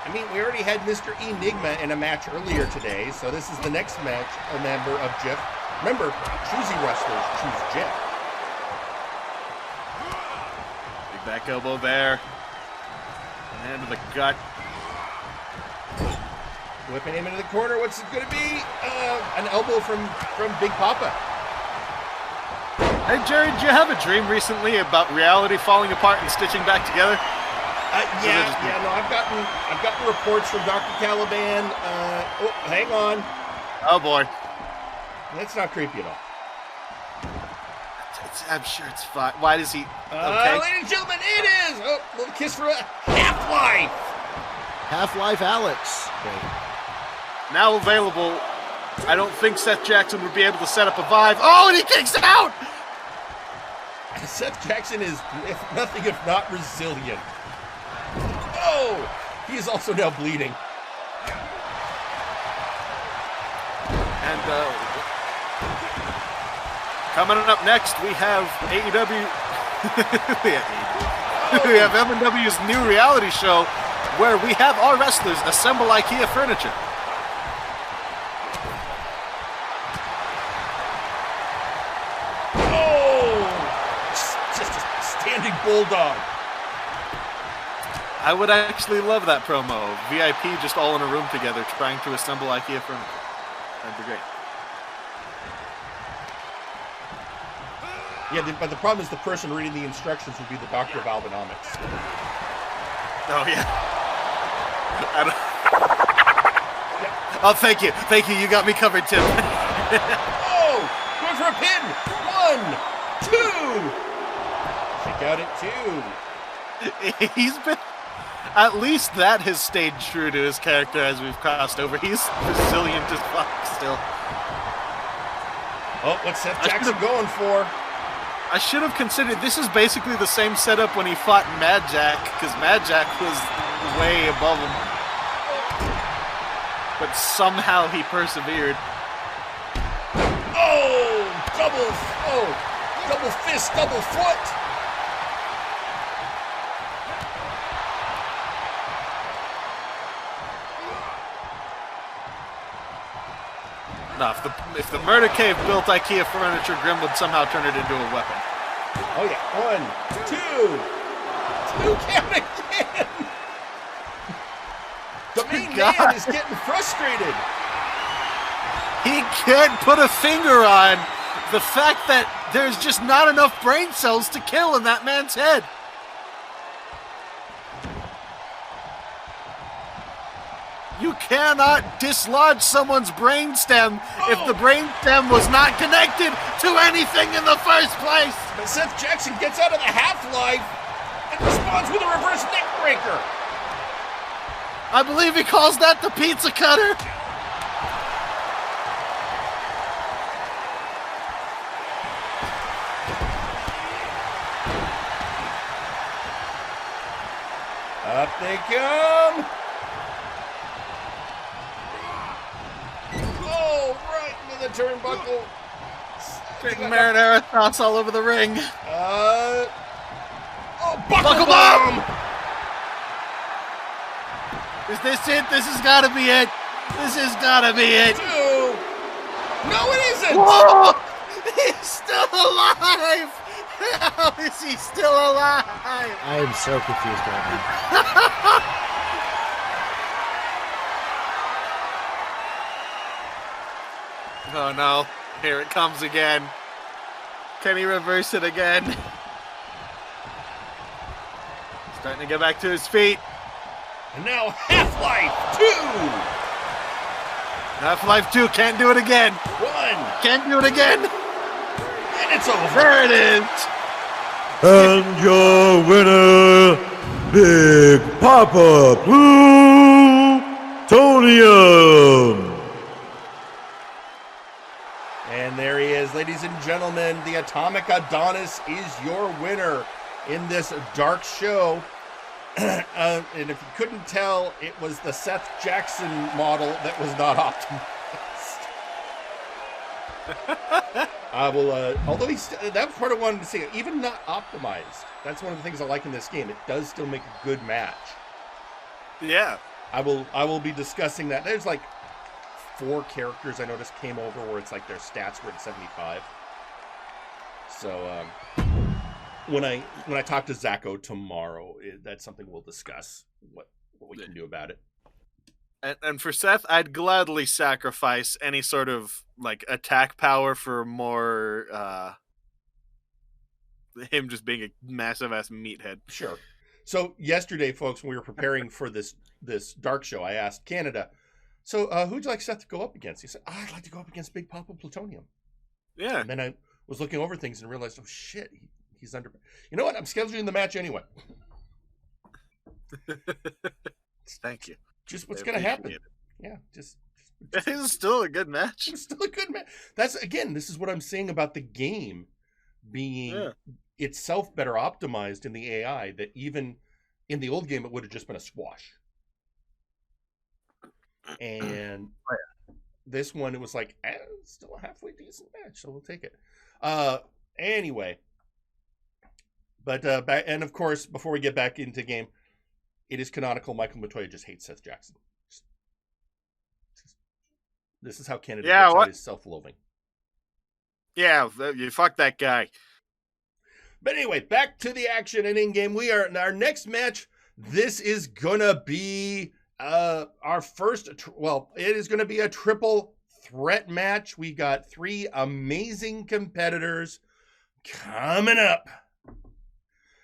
I mean, we already had Mr. Enigma in a match earlier today, so this is the next match, a member of Jeff. Remember, choosy wrestlers choose Jeff. Big back elbow there. Hand to the gut. Whipping him into the corner. What's it going to be? An elbow from Big Pappa. Hey, Jerry, did you have a dream recently about reality falling apart and stitching back together? No, I've gotten reports from Dr. Caliban. Oh, hang on. Oh boy. That's not creepy at all. I'm sure it's fine. Why does he? Okay. Ladies and gentlemen, it is. Oh, a little kiss for a Half-Life. Half-Life Alex. Now available. I don't think Seth Jackson would be able to set up a Vive. Oh, and he kicks it out! Seth Jackson is, if nothing if not resilient. Oh, he is also now bleeding. And coming up next, we have AEW. We have MNW's new reality show where we have our wrestlers assemble IKEA furniture. Standing bulldog. I would actually love that promo. VIP just all in a room together trying to assemble IKEA furniture. That'd be great. Yeah, but the problem is the person reading the instructions would be the doctor of Albinomics. Oh, yeah. Oh, thank you. Thank you. You got me covered, Tim. Oh, going for a pin. 1, 2. Check out it, 2. He's been... At least that has stayed true to his character as we've crossed over. He's resilient as fuck still. Oh, what's Seth Jackson going for? I should have considered this is basically the same setup when he fought Mad Jack, because Mad Jack was way above him. But somehow he persevered. Oh, double fist, double foot. No, if the Murder Cave built IKEA furniture, Grim would somehow turn it into a weapon. Oh yeah, 1, 2. 2 count again. The main man is getting frustrated. He can't put a finger on the fact that there's just not enough brain cells to kill in that man's head. You cannot dislodge someone's brainstem if the brainstem was not connected to anything in the first place. But Seth Jackson gets out of the half-life and responds with a reverse neck breaker. I believe he calls that the pizza cutter. Up they come. Oh, right into the turnbuckle. Big marinara sauce all over the ring. Oh, buckle bomb. Is this it? This has got to be it. This has got to be it. 2. No, it isn't. Whoa! He's still alive. How is he still alive? I am so confused right now. Oh no, here it comes again. Can he reverse it again? Starting to get back to his feet. And now Half-Life Half-Life 2 can't do it again. 1. Can't do it again. And it's over. There it is. And your winner, Big Pappa Plutonium. And there he is, ladies and gentlemen. The Atomic Adonis is your winner in this dark show. And if you couldn't tell, it was the Seth Jackson model that was not optimized. I will, although that was part of wanting to see it, even not optimized. That's one of the things I like in this game. It does still make a good match. Yeah. I will be discussing that. There's like 4 characters I noticed came over where it's like their stats were at 75. So when I talk to Zacho tomorrow, that's something we'll discuss what we can do about it. And for Seth, I'd gladly sacrifice any sort of like attack power for more him just being a massive ass meathead. Sure. So yesterday, folks, when we were preparing for this dark show, I asked Canada, so who'd you like Seth to go up against? He said, I'd like to go up against Big Pappa Plutonium. Yeah. And then I was looking over things and realized, oh shit, he's under. You know what? I'm scheduling the match anyway. Thank you. Just what's going to happen. Yeah, just it is still a good match. It's still a good match. That's, again, this is what I'm saying about the game being itself better optimized in the AI, that even in the old game, it would have just been a squash. And this one, it was like, it's still a halfway decent match, so we'll take it. Anyway. But, and of course, before we get back into game, it is canonical. Michael Montoya just hates Seth Jackson. This is how Canada gets out his self-loathing. Yeah, you fuck that guy. But anyway, back to the action and in-game. We are in our next match. This is gonna be our first. It is gonna be a triple threat match. We got 3 amazing competitors coming up.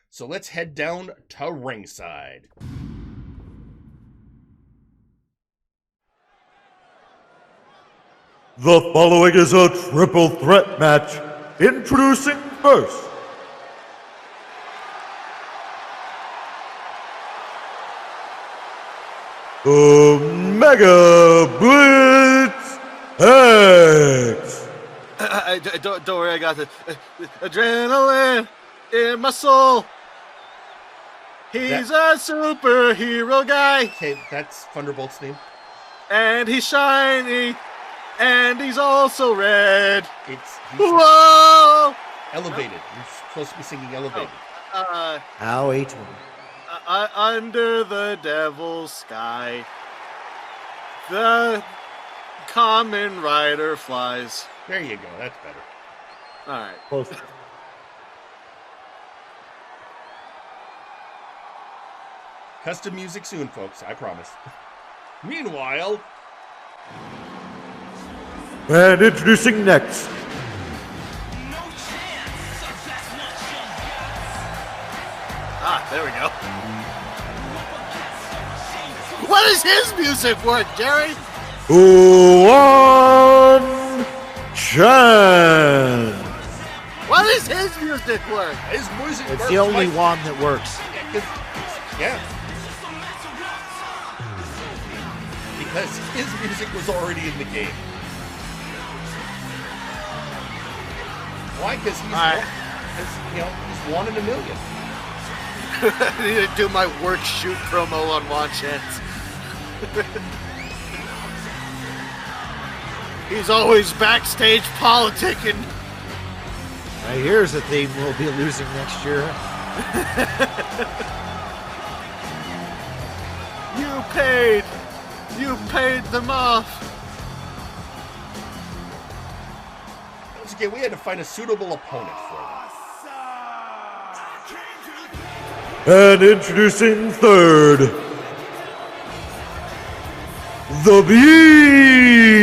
So let's head down to ringside. The following is a triple threat match. Introducing first, the MegaBlitz X. Don't worry, I got the adrenaline in my soul. He's a superhero guy. Okay, that's Thunderbolt's theme. And he's shiny. And he's also red. He's Whoa! elevated. You're supposed to be singing elevated. How 820. Under the devil's sky, the common rider flies. There you go. That's better. All right. Close. Custom music soon, folks. I promise. Meanwhile... And introducing next, there we go. What is his music worth, Jerry? Juan Chan. What is his music worth? His music It's works the only like- one that works. Yeah. Because his music was already in the game. Why? Because he's, he's 1 in a million. I need to do my work shoot promo on Juan Chance. He's always backstage politicking. Here's a theme we'll be losing next year. You paid them off. Once again, we had to find a suitable opponent for them. And introducing third, the Beef.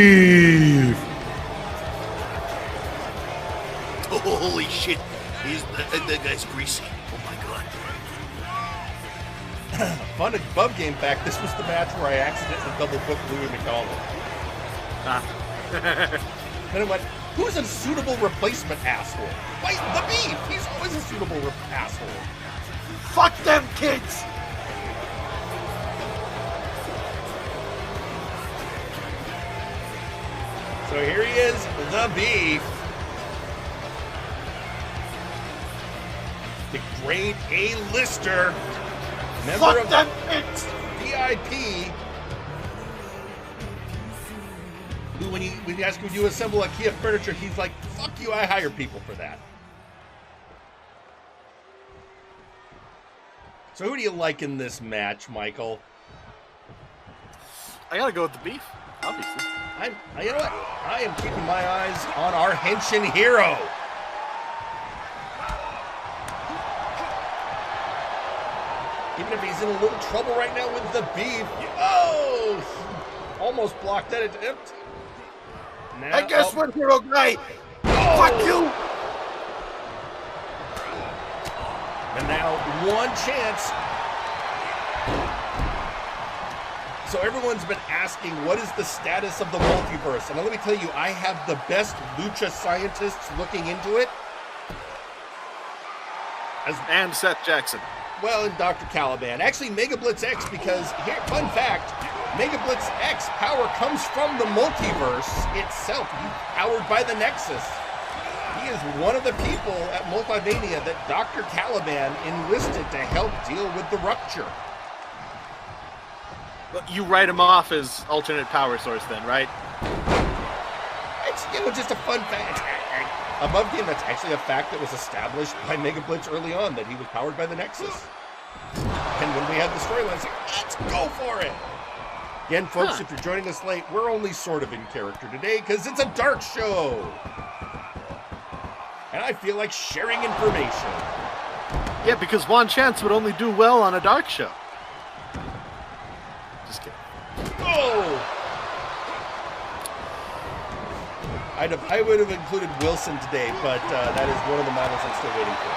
Holy shit. That guy's greasy. Oh my god. Fun above game back. This was the match where I accidentally double booked Louis McDonald. Then it went, who's a suitable replacement asshole? Why, the Beef! He's always a suitable asshole. Fuck them kids! So here he is, the Beef. The great A-lister. Member Fuck of them kids! VIP. Who, when you ask him, would you assemble IKEA furniture, he's like, fuck you, I hire people for that. So who do you like in this match, Michael? I gotta go with the Beef, obviously. You know what? I am keeping my eyes on our Henshin hero. Even if he's in a little trouble right now with the Beef. Oh! Almost blocked that attempt. Now, And guess what, hero guy? Oh. Fuck you! And now one chance. So everyone's been asking, what is the status of the multiverse? And let me tell you, I have the best lucha scientists looking into it. And Seth Jackson. Well, and Dr. Caliban. Actually, MegaBlitz X, because here, fun fact, MegaBlitz X power comes from the multiverse itself, powered by the Nexus. He is one of the people at Multimania that Dr. Caliban enlisted to help deal with the rupture. You write him off as alternate power source then, right? It's just a fun fact. Above game, that's actually a fact that was established by MegaBlitz early on, that he was powered by the Nexus. And when we had the storyline, it's like, let's go for it. Again, folks, if you're joining us late, we're only sort of in character today because it's a dark show. And I feel like sharing information. Yeah, because Juan Chance would only do well on a dark show. Just kidding. Oh! I would have included Wilson today, but that is one of the models I'm still waiting for.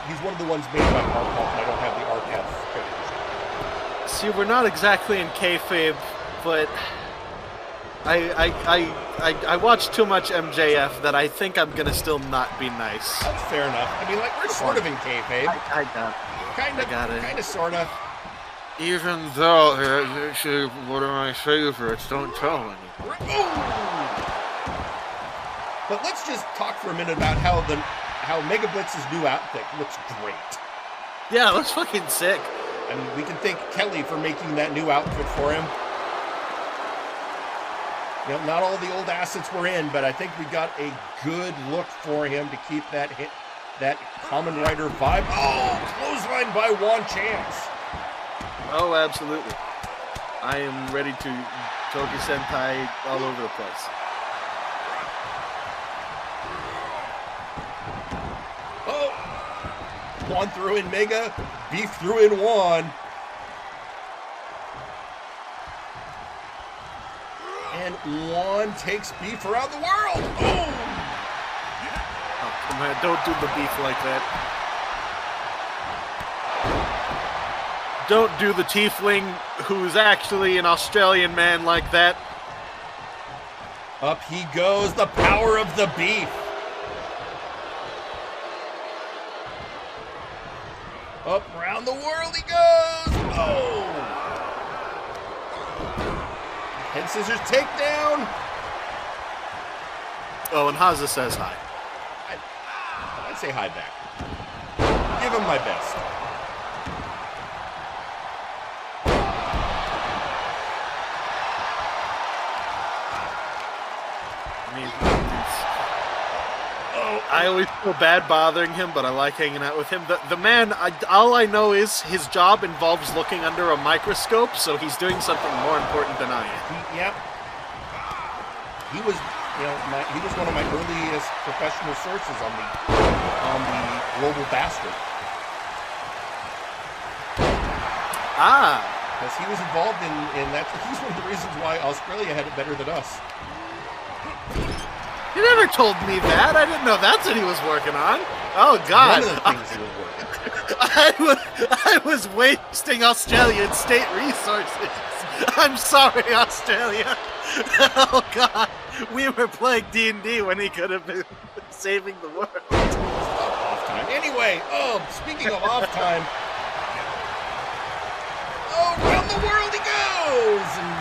He's one of the ones made by Arpath, and I don't have the Arpath credit. See, we're not exactly in kayfabe, but I watch too much MJF that I think I'm gonna still not be nice. That's fair enough. I mean, like, we're sort of in kayfabe. I got it. Kind of, sort of. Even though it's actually one of my favorites, don't tell anyone. But let's just talk for a minute about how MegaBlitz's new outfit looks great. Yeah, it looks fucking sick. I mean, we can thank Kelly for making that new outfit for him. You know, not all the old assets were in, but I think we got a good look for him to keep that Common Rider vibe. Oh, clothesline by Juan Chance. Oh, absolutely. I am ready to Toki Sentai all over the place. Oh! Juan threw in Mega, Beef threw in Juan. And Juan takes Beef around the world. Oh! Oh, come on, don't do the Beef like that. Don't do the tiefling who's actually an Australian man like that. Up he goes, the power of the Beef. Up around the world he goes. Oh! Head scissors takedown. Oh, and Haza says hi. I'd say hi back. Give him my best. I always feel bad bothering him, but I like hanging out with him. The man, all I know is his job involves looking under a microscope, so he's doing something more important than I am. Yep. He was, he was one of my earliest professional sources on the Global Bastard. Ah. Because he was involved in that. He's one of the reasons why Australia had it better than us. You never told me that. I didn't know that's what he was working on. Oh, God. One of the things that will work. I was wasting Australian state resources. I'm sorry, Australia. Oh, God. We were playing D&D when he could have been saving the world. Off time. Anyway, speaking of off time, around the world he goes, and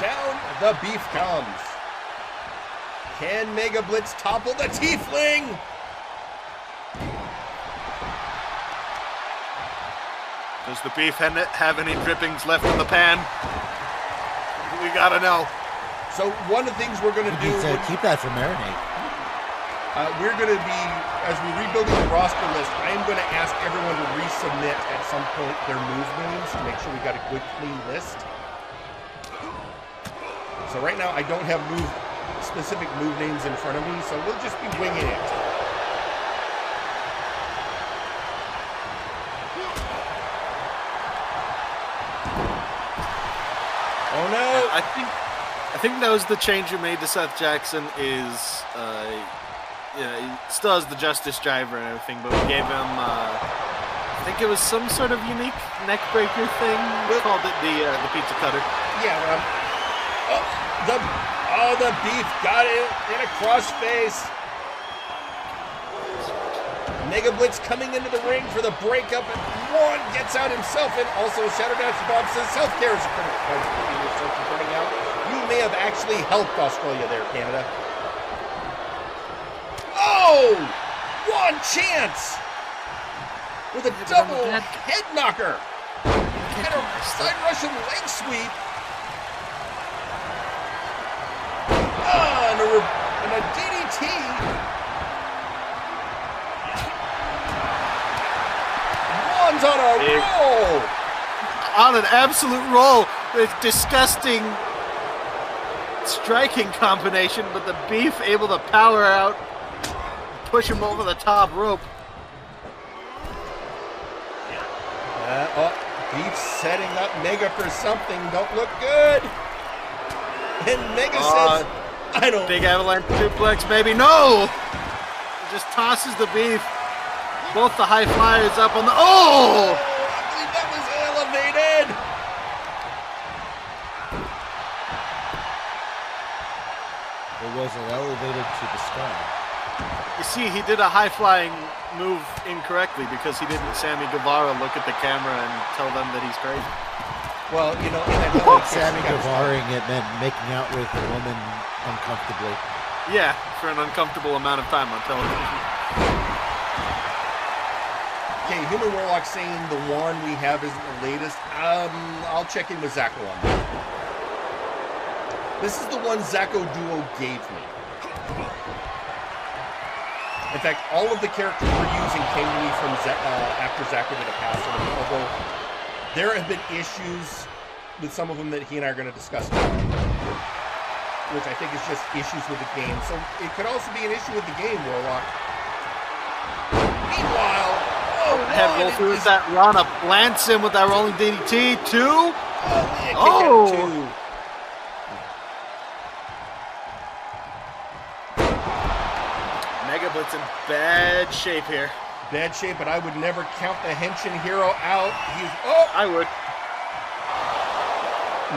down the beef comes. Can MegaBlitz topple the tiefling? Does the beef have any drippings left in the pan? We gotta know. So one of the things we're going to do... keep that for marinade. We're going to be, as we're rebuilding the roster list, I am going to ask everyone to resubmit at some point their move names to make sure we got a good, clean list. So right now, I don't have specific move names in front of me, so we'll just be winging it. Oh no! I think that was the change you made to Seth Jackson. Is he still has the Justice Driver and everything, but we gave him I think it was some sort of unique neck breaker thing. We called it the pizza cutter. Yeah. The beef got it in a crossface. MegaBlitz coming into the ring for the breakup, and Juan gets out himself, and also Shadow Dash Bob says self-care is coming out. You may have actually helped Australia there, Canada. Oh! One chance! With a double head knocker! And a side Russian leg sweep. And a DDT. Juan's on a roll! On an absolute roll with disgusting striking combination, but the beef able to power out, push him over the top rope. Beef setting up Mega for something. Don't look good. And Mega says, I don't... Big avalanche suplex, maybe. No! It just tosses the beef. Both the high flyers up on the... Oh! I believe that was elevated. It wasn't elevated to the sky. You see, he did a high-flying move incorrectly because he didn't Sammy Guevara look at the camera and tell them that he's crazy. Well, in that Sammy Guevara-ing it meant making out with a woman uncomfortably. Yeah, for an uncomfortable amount of time on television. Okay, Human Warlock saying the one we have isn't the latest. I'll check in with Zacho on that. This is the one Zacho Duo gave me. In fact, all of the characters we're using came to me from after Zacho did a pass on them, although there have been issues with some of them that he and I are going to discuss now, which I think is just issues with the game. So it could also be an issue with the game, Warlock. Meanwhile, head roll through with that run up, lands him with that rolling DDT. Two. Two. MegaBlitz in bad shape here. Bad shape, but I would never count the Henshin hero out. He's I would.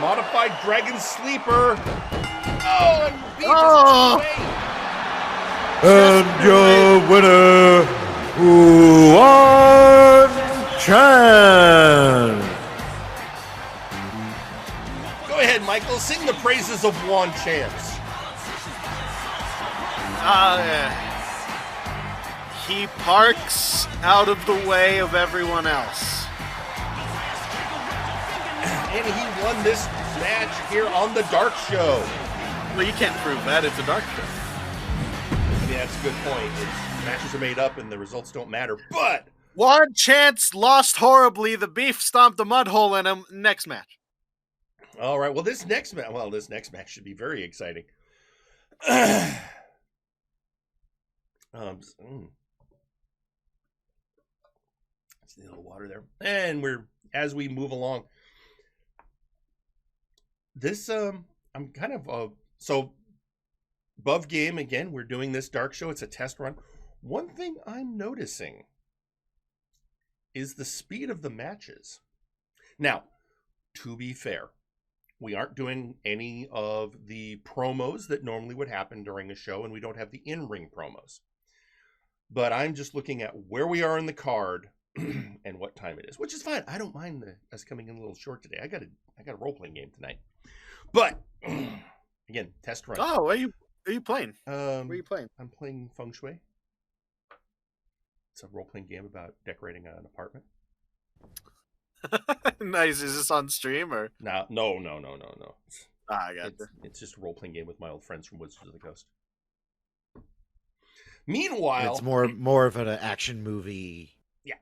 Modified Dragon Sleeper. And beat And your winner, Juan Chan. Go ahead, Michael. Sing the praises of Juan Chance. He parks out of the way of everyone else. And he won this match here on the Dark Show. Well, you can't prove that. It's a Dark Show. I mean, that's a good point. Matches are made up and the results don't matter. But Juan Chance lost horribly. The beef stomped a mud hole in him. Next match. All right. Well, this next match should be very exciting. Just need a little water there. And as we move along. This I'm kind of so above game again. We're doing this Dark Show. It's a test run. One thing I'm noticing is the speed of the matches. Now, to be fair, we aren't doing any of the promos that normally would happen during a show, and we don't have the in-ring promos. But I'm just looking at where we are in the card and what time it is, which is fine. I don't mind us coming in a little short today. I got a role-playing game tonight. But, again, test run. Oh, what are you playing? What are you playing? I'm playing Feng Shui. It's a role-playing game about decorating an apartment. Nice. Is this on stream or? No. I got it. It's just a role-playing game with my old friends from Wizards of the Coast. Meanwhile, it's more of an action movie. Yeah.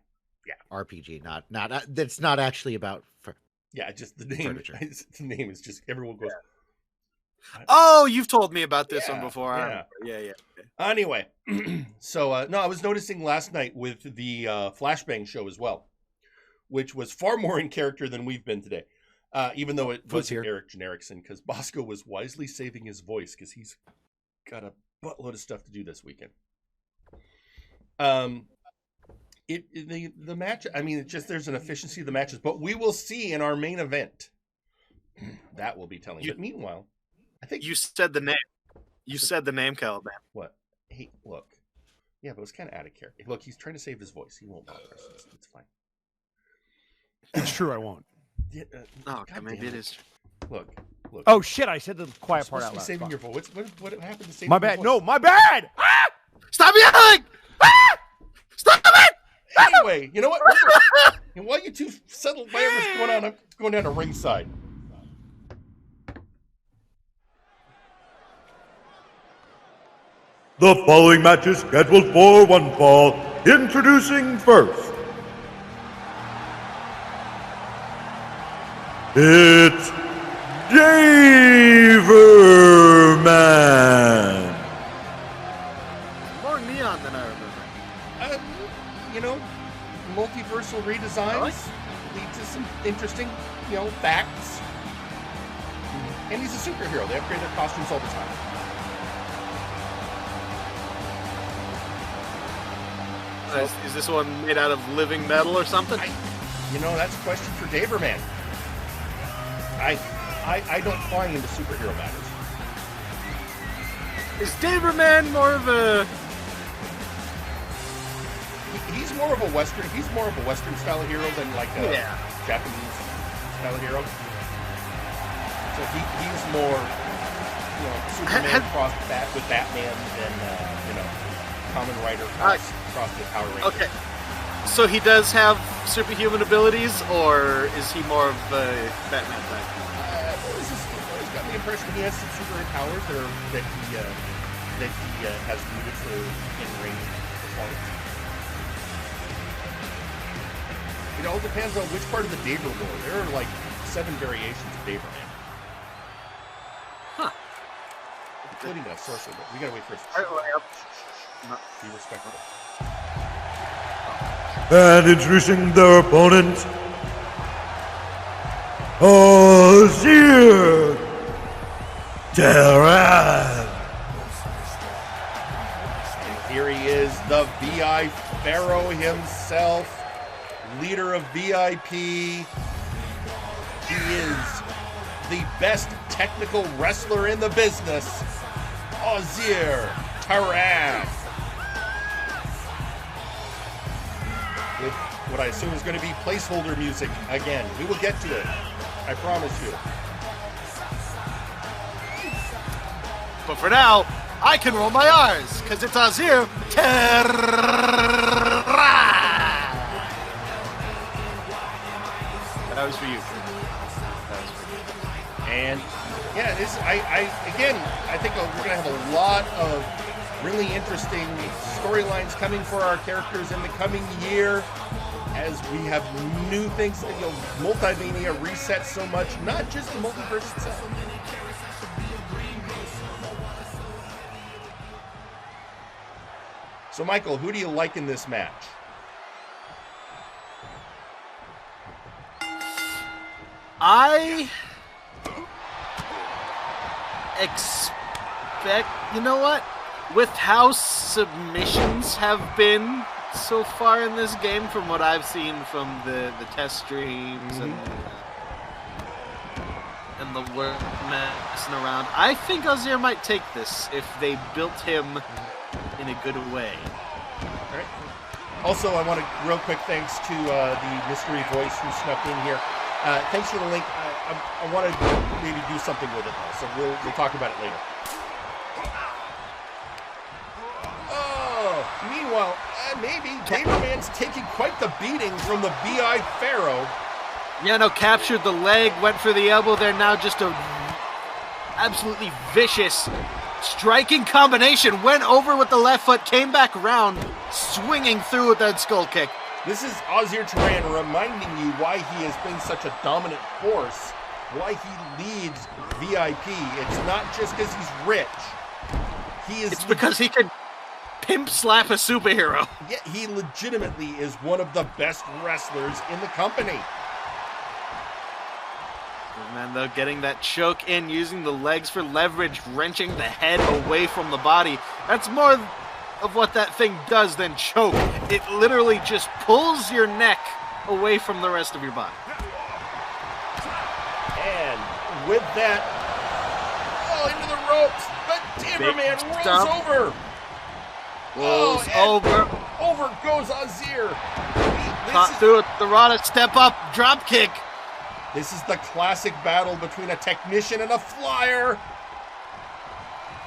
RPG, not that's not actually about. Just the name. Furniture. The name is just everyone goes. Yeah. Oh, you've told me about this one before. Yeah. Anyway, so I was noticing last night with the Flashbang show as well, which was far more in character than we've been today. Even though it wasn't Eric Generickson, because Bosco was wisely saving his voice because he's got a buttload of stuff to do this weekend. The match, I mean, it's just there's an efficiency of the matches, but we will see in our main event. That will be telling. But meanwhile, I think you said the name. You said the name, Caliban. What? Hey, look. Yeah, but it was kind of out of character. Look, he's trying to save his voice. He won't bother us. It's fine. It's true, I won't. Yeah, maybe it is. Look. Oh shit! I said the quiet part out loud. Saving your voice. What happened to saving? My bad. No, my bad. Ah! Stop yelling! Ah! Stop it! Anyway, you know what? And while you two settle whatever's going on, I'm going down to ringside. The following match is scheduled for one fall. Introducing first. It's Daverman. More neon than I remember. Multiversal redesigns lead to some interesting, facts. And he's a superhero. They upgrade their costumes all the time. Is this one made out of living metal or something? That's a question for Daverman. I don't fly into superhero matters. Is Daverman more of a... He's more of a Western. He's more of a Western style of hero than like a Japanese style of hero. So he's more, Superman crossed with Batman than Kamen Rider crossed with Power Rangers. Okay, so he does have superhuman abilities, or is he more of a Batman type? He's got the impression he has some super powers that he has needed for in-ring performance. It all depends on which part of the Daver lore. There are like 7 variations of Daverman. Huh. Including a sorcerer, but we gotta wait for his... Be respectful. And introducing their opponent, Ausir, Taran. And here he is, the VI Pharaoh himself, leader of VIP. He is the best technical wrestler in the business, Ausir Taran. With what I assume is going to be placeholder music again. We will get to it. I promise you. But for now, I can roll my R's, because it's Ausir Taran. That was for you. And yeah, I think we're going to have a lot of really interesting storylines coming for our characters in the coming year as we have new things. Multimania resets so much, not just the multiverse itself. So, Michael, who do you like in this match? I expect, you know what? with how submissions have been so far in this game, from what I've seen from the test streams and the work messing around, I think Ausir might take this if they built him in a good way. All right. Also, I want to real quick thanks to the mystery voice who snuck in here. Thanks for the link. I want to maybe do something with it though, so we'll talk about it later. Oh, meanwhile, maybe Daverman's taking quite the beating from the BI Pharaoh. Yeah, no, captured the leg, went for the elbow there. Now just a absolutely vicious striking combination. Went over with the left foot, came back around, swinging through with that skull kick. This is Ausir Taran reminding you why he has been such a dominant force, why he leads VIP. It's not just because he's rich. It's because he can pimp slap a superhero. Yeah, he legitimately is one of the best wrestlers in the company. And though, getting that choke in, using the legs for leverage, wrenching the head away from the body. That's more of what that thing does than choke. It literally just pulls your neck away from the rest of your body. And with that, into the ropes, but Daverman rolls over. Rolls over. Over goes Ausir. Caught through it, the Rana step up, drop kick. This is the classic battle between a technician and a flyer.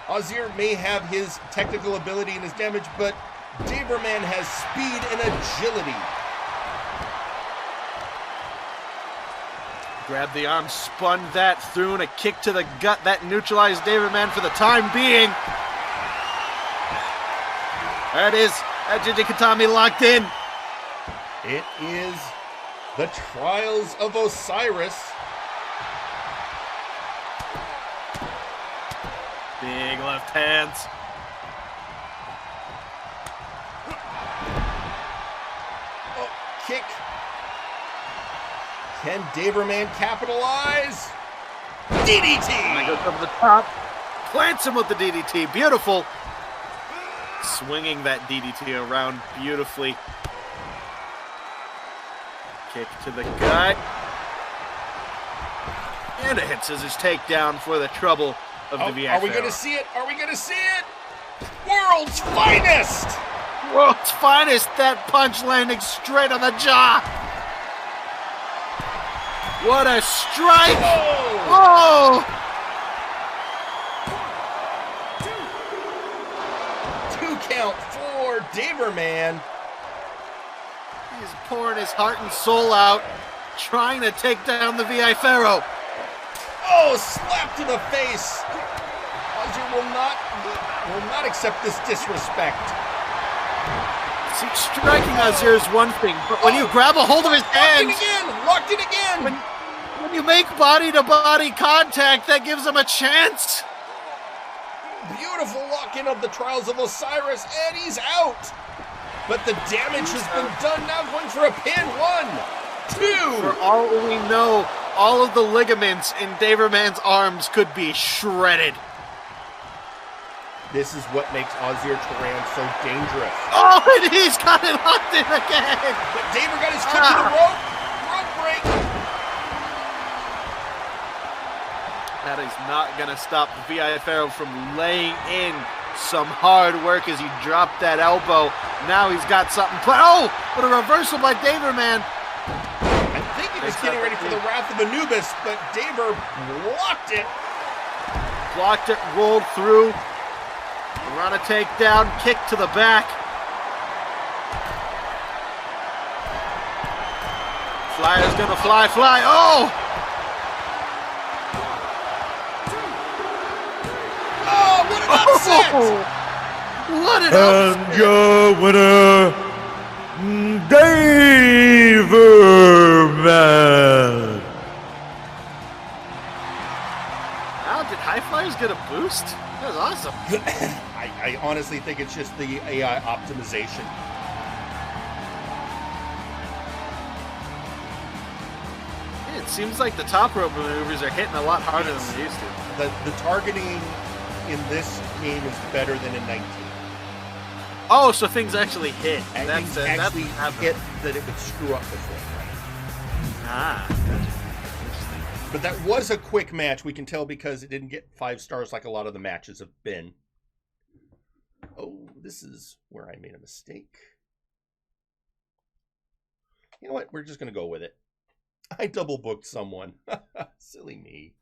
Ausir may have his technical ability and his damage, but Daverman has speed and agility. Grabbed the arm, spun that through, and a kick to the gut. That neutralized Daverman for the time being. There it is. That Jijikatami locked in. It is the Trials of Osiris. Big left hands. Oh, kick. Can Daverman capitalize? DDT! Goes over the top. Plants him with the DDT. Beautiful. Swinging that DDT around beautifully. Kick to the gut. And a hit scissors takedown for the trouble of the VI. Are we going to see it? Are we going to see it? World's finest! World's finest. That punch landing straight on the jaw. What a strike! Oh! Two count for Daverman. He's pouring his heart and soul out, trying to take down the VI Pharaoh. Oh, slap to the face. Ausir will not accept this disrespect. See, striking Ausir is one thing, but when you grab a hold of his hands, locked it again. When you make body-to-body contact, that gives him a chance. Beautiful lock-in of the Trials of Osiris, and he's out. But the damage has been done. Now going for a pin. 1, 2. For all we know, all of the ligaments in Daverman's arms could be shredded. This is what makes Ausir Taran so dangerous. Oh, and he's got it locked in again. But Daver got his foot to the rope. Rope break. That is not going to stop the VI Pharaoh from laying in some hard work as he dropped that elbow. Now he's got something planned. Oh, what a reversal by Daverman. I think he was getting ready for the Wrath of Anubis, but Daver blocked it. Blocked it, rolled through. Run a takedown, kick to the back. Flyer's gonna fly. Oh! Oh, what an upset! What an upset! And your winner, Daverman. Wow, did High Flyers get a boost? That was awesome. I honestly think it's just the AI optimization. It seems like the top rope maneuvers are hitting a lot harder than they used to. The targeting in this game is better than in 19. Oh, so things actually hit. And That's things actually hit that it would screw up before. Ah. But that was a quick match. We can tell because it didn't get 5 stars like a lot of the matches have been. Oh, this is where I made a mistake. You know what? We're just going to go with it. I double booked someone. Silly me.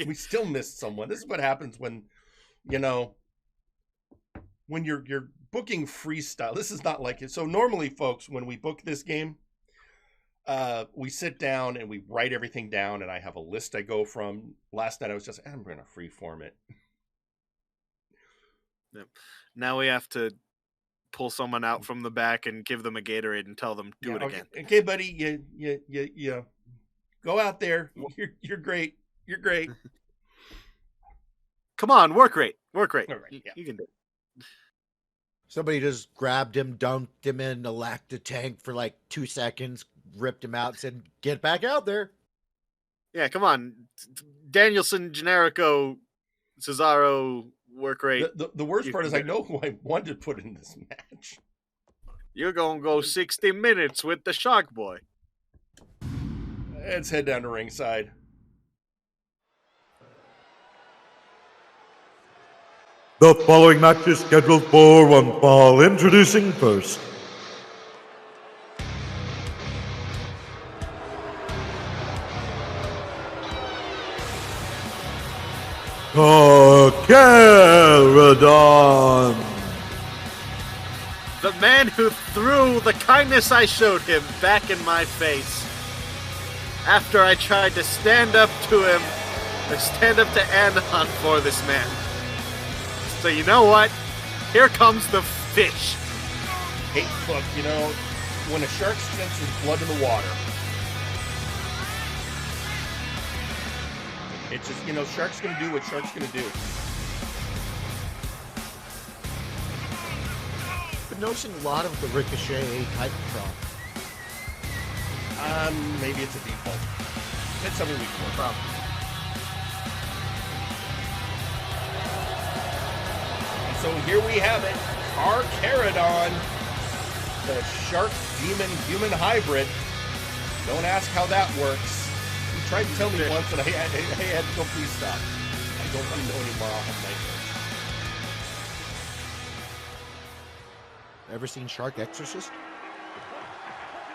We still missed someone. This is what happens when, you know, when you're booking freestyle. This is not like it. So normally, folks, when we book this game, we sit down and we write everything down, and I have a list I go from. Last night I was just, I'm going to freeform it. Yep. Now we have to pull someone out from the back and give them a Gatorade and tell them do it again. Okay, buddy, you go out there. You're great. You're great. Come on, work rate. Work rate. All right, yeah. You can do it. Somebody just grabbed him, dunked him in the lacta tank for like 2 seconds, ripped him out, and said, "Get back out there." Yeah, come on. Danielson, Generico, Cesaro, work rate. The worst part is I know who I wanted to put in this match. You're going to go 60 minutes with the Shark Boy. Let's head down to ringside. The following match is scheduled for one fall. Introducing first. Carcharodon. The man who threw the kindness I showed him back in my face after I tried to stand up to him, or stand up to Anon for this man. So you know what? Here comes the fish. Hey, look, you know, when a shark senses blood in the water, it's just, you know, shark's gonna do what shark's gonna do. Been noticing a lot of the Ricochet type prop. Maybe it's a default. It's something we can work on. So here we have it, Carcharodon, the shark demon human hybrid. Don't ask how that works. He tried to tell me once, and I had to go, please stop. I don't want to know anymore. I'll have nightmares. Ever seen Shark Exorcist?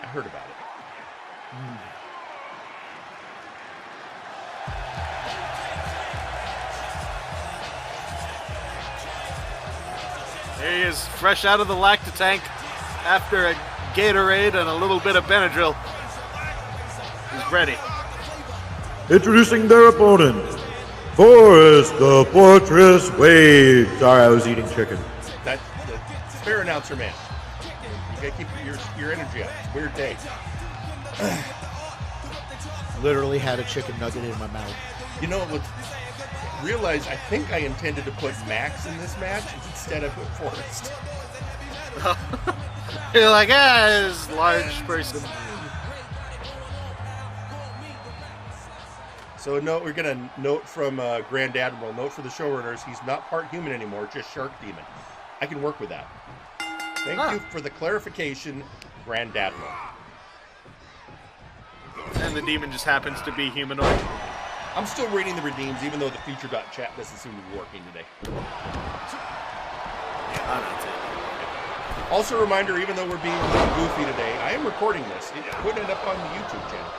I heard about it. There he is, fresh out of the lacta tank after a Gatorade and a little bit of Benadryl. He's ready. Introducing their opponent, Forrest the Fortress Wade. Sorry, I was eating chicken. That's fair announcer, man. You gotta keep your energy up. It's a weird day. Literally had a chicken nugget in my mouth. You know what? Realize I think I intended to put Max in this match. Instead I put Forrest. You're like, this large person. So we're gonna note from Grand Admiral, note for the showrunners, he's not part human anymore, just Shark Demon. I can work with that. Thank you for the clarification, Grand Admiral. And the demon just happens to be humanoid. I'm still reading the redeems, even though the feature.chat doesn't seem to be working today. Also a reminder, even though we're being a little goofy today, I am recording this. It could end up on the YouTube channel.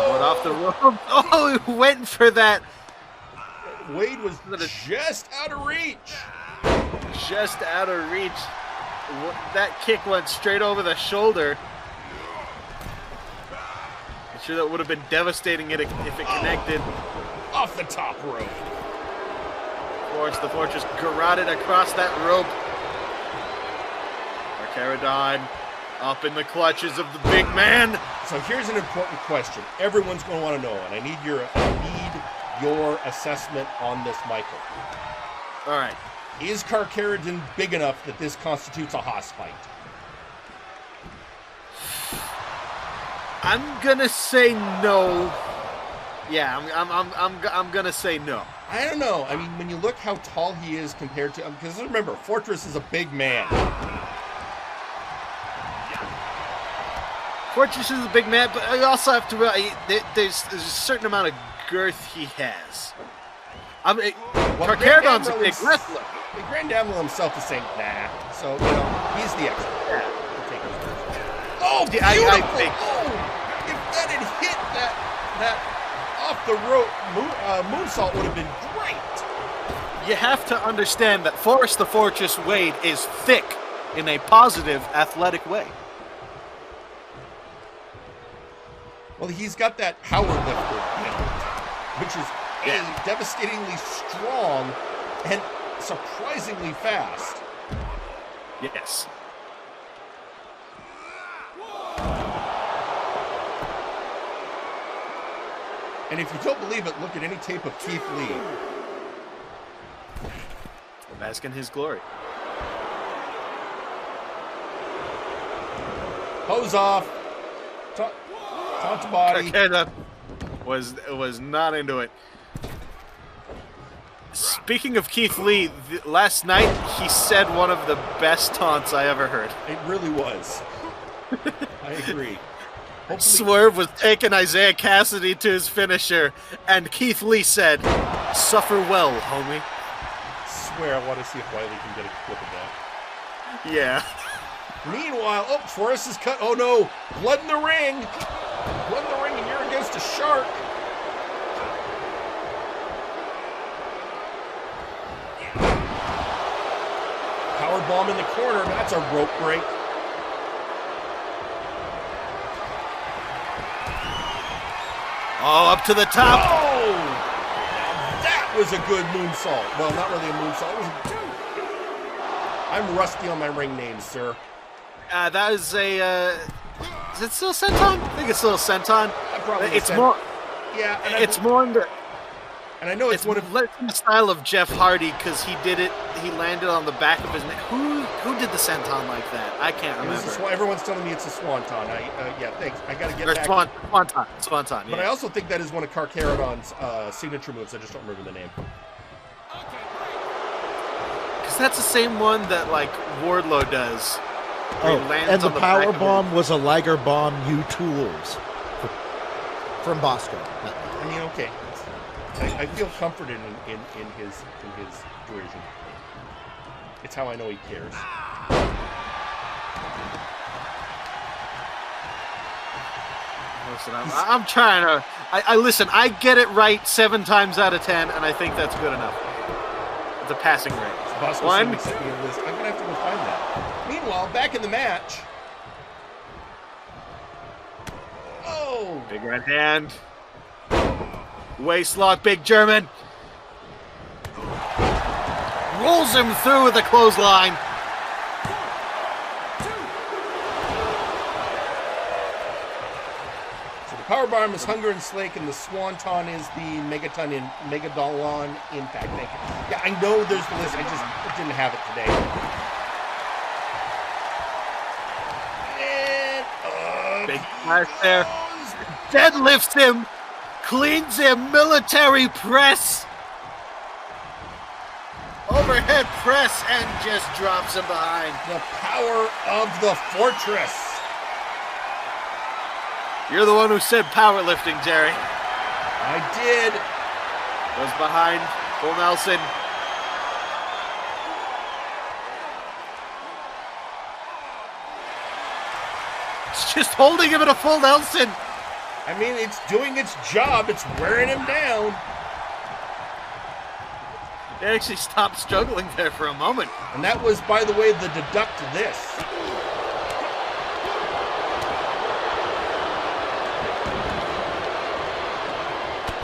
Went off the rope. Oh, he went for that. Wade was just out of reach. Just out of reach. That kick went straight over the shoulder. I'm sure that would have been devastating if it connected. Off the top rope. Forrest the Fortress garroted across that rope. Carcharodon up in the clutches of the big man. So here's an important question. Everyone's going to want to know, and I need your assessment on this, Michael. All right. Is Carcharodon big enough that this constitutes a hoss fight? I'm gonna say no. Yeah, I'm gonna say no. I don't know. I mean, when you look how tall he is compared to, because remember, Fortress is a big man. Fortress is a big man, but I also have to realize there's a certain amount of girth he has. I mean, Carcharodon's a big wrestler. The Grand Admiral himself is saying, nah. So, you know, he's the expert. Yeah. Oh, beautiful! I think. Oh, if that had hit that off the rope moonsault would have been great. You have to understand that Forrest the Fortress Wade is thick in a positive, athletic way. Well, he's got that power lifter build, which is devastatingly strong and surprisingly fast. Yes. And if you don't believe it, look at any tape of Keith Lee. Bask in his glory. Hose off. Taunt to body. Carcharodon was not into it. Speaking of Keith Lee, last night he said one of the best taunts I ever heard. It really was. I agree. Hopefully. Swerve was taking Isaiah Cassidy to his finisher, and Keith Lee said, "Suffer well, homie." I swear I want to see if Wiley can get a clip of that. Yeah. Meanwhile, Forrest is cut. Oh no, blood in the ring. Blood in the ring, and you're against a shark. Power bomb in the corner. That's a rope break. Oh, up to the top. Oh! That was a good moonsault. Well, not really a moonsault. I'm rusty on my ring names, sir. That is a. Is it still senton? I think it's still senton. It's more. Yeah, and it's more in the. And I know it's one of the style of Jeff Hardy because he did it. He landed on the back of his neck. Who did the senton like that? I can't remember. Everyone's telling me it's a swanton. Yeah, thanks. I got to get or back. Swanton. Yeah. But I also think that is one of Carcharodon's signature moves. I just don't remember the name. Because that's the same one that like Wardlow does. Oh, and the power bomb was a Liger bomb U-Tools from Bosco. I mean, okay. I feel comforted in his derision. It's how I know he cares. Listen, I'm trying to. I listen. I get it right 7 times out of 10, and I think that's good enough. The passing rate. One. I'm gonna have to go find that. Meanwhile, back in the match. Oh! Big right hand. Waistlock, big German. Rolls him through with a clothesline. So the powerbomb is Hunger and Slake, and the Swanton is the Megadolon Impact. Thank you. Yeah, I know there's the list. I just didn't have it today. And big smash there. Deadlifts him. Cleans him. Military press. Overhead press and just drops him behind. The power of the fortress. You're the one who said powerlifting, Jerry. I did. Was behind Bull Nelson. It's just holding him in a full Nelson. I mean, it's doing its job. It's wearing him down. They actually stopped struggling there for a moment. And that was, by the way, the deduct this.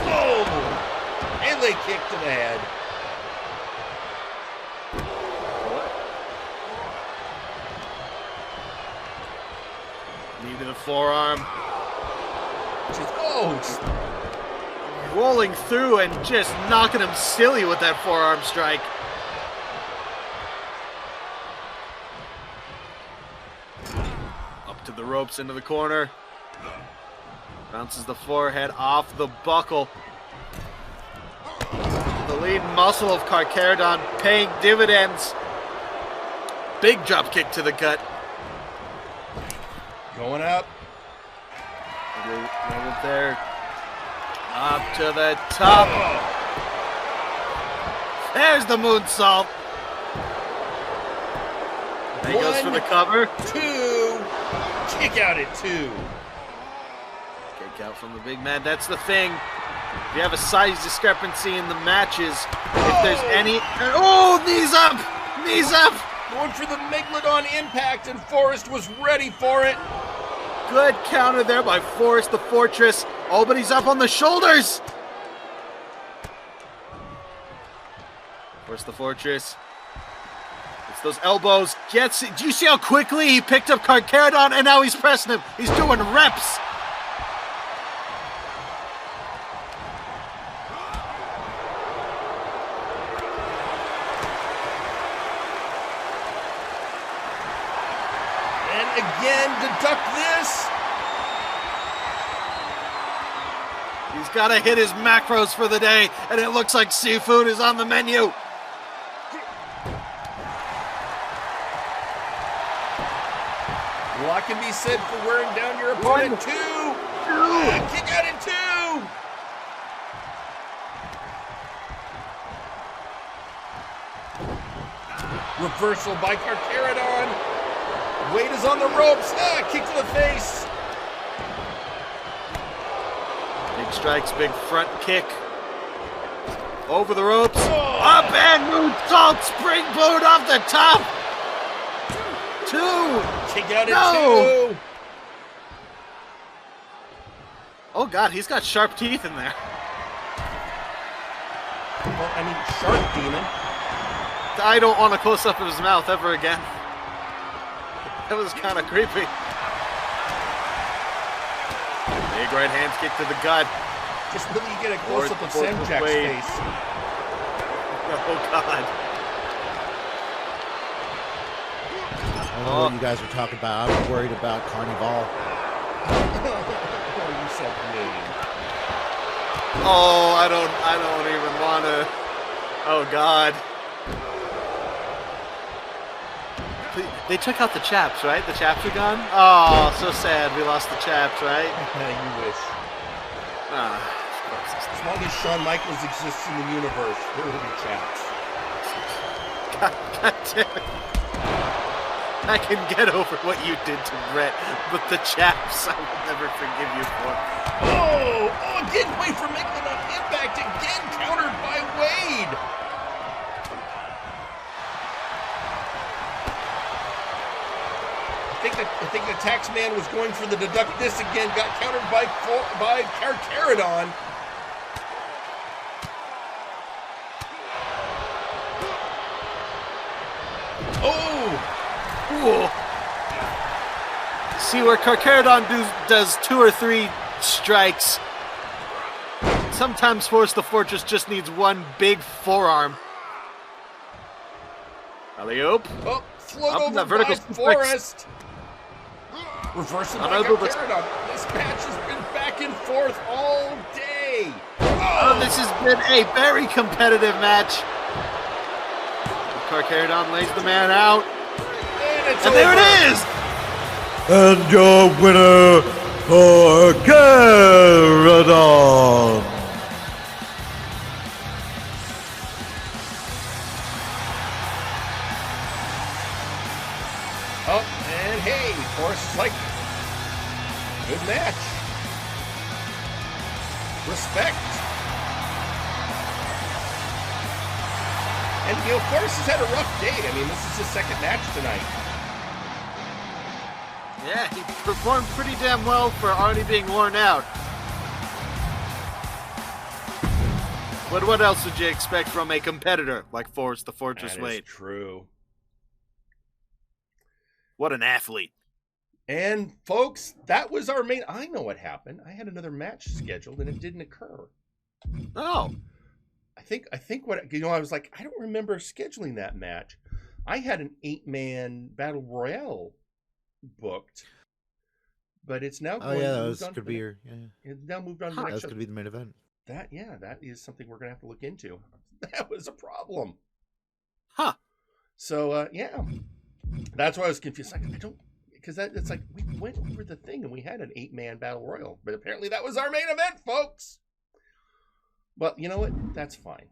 Oh! Melee kick to the head. Knee to the forearm. Just rolling through and just knocking him silly with that forearm strike. Up to the ropes into the corner. Bounces the forehead off the buckle. The lead muscle of Carcharodon paying dividends. Big drop kick to the gut. Going up. Right there. Up to the top. There's the moonsault. There he goes for the cover. 2. Kick out at 2. Kick out from the big man. That's the thing. If you have a size discrepancy in the matches, if there's any... Oh, knees up! Knees up! Going for the Megalodon impact, and Forrest was ready for it. Good counter there by Forrest the Fortress. Oh, but he's up on the shoulders. Forrest the Fortress. It's those elbows. Gets it. Do you see how quickly he picked up Carcharodon, and now he's pressing him? He's doing reps. And again, deduct this. He's got to hit his macros for the day, and it looks like seafood is on the menu. A lot can be said for wearing down your opponent. 2. Kick out at 2. Reversal by Carcharodon. Weight is on the ropes. Kick to the face. Big strikes, big front kick. Over the ropes. Up and moonsault, springboard off the top. 2. Kick out at 2. Oh God, he's got sharp teeth in there. Well, I mean, shark demon. I don't want a close-up of his mouth ever again. That was kind of creepy. Big right hand kick to the gut. Just really get a close-up of Samjack's face. Oh God. I don't know what you guys are talking about. I'm worried about Carnival. You said name. Oh, I don't even want to. Oh God. They took out the chaps, right? The chaps are gone? Oh, so sad. We lost the chaps, right? You wish. As long as Shawn Michaels exists in the universe, there will be chaps. God damn it. I can get over what you did to Brett, but the chaps I will never forgive you for. Oh, again, wait for Megalodon impact, again countered by Wade. I think the tax man was going for the deduct this again, got countered by Carcharodon. Ooh. See where Carcharodon does 2 or 3 strikes. Sometimes Forrest the Fortress just needs one big forearm. Alley-oop. Oh, float over vertical by Forrest. Reversal by Carcharodon. This match has been back and forth all day. Oh, this has been a very competitive match. Carcharodon lays the man out. And there it is! And your winner, Carcharodon. Oh, and hey, Forrest is like, good match. Respect. And, you know, Forrest has had a rough day. I mean, this is his second match tonight. Yeah, he performed pretty damn well for already being worn out. But what else would you expect from a competitor like Forrest the Fortress Wade? That is true. What an athlete. And, folks, that was our main... I know what happened. I had another match scheduled, and it didn't occur. Oh. I think what... You know, I was like, I don't remember scheduling that match. I had an 8-man Battle Royale booked, but it's now Oh going yeah, moved that on could to be the- your. Yeah, It's now moved on to the that next was show. gonna be the main event. That is something we're gonna have to look into. That was a problem. Huh. So yeah, that's why I was confused. Like, I don't, because it's like we went over the thing and we had an 8-man battle royal, but apparently that was our main event, folks. But you know what? That's fine.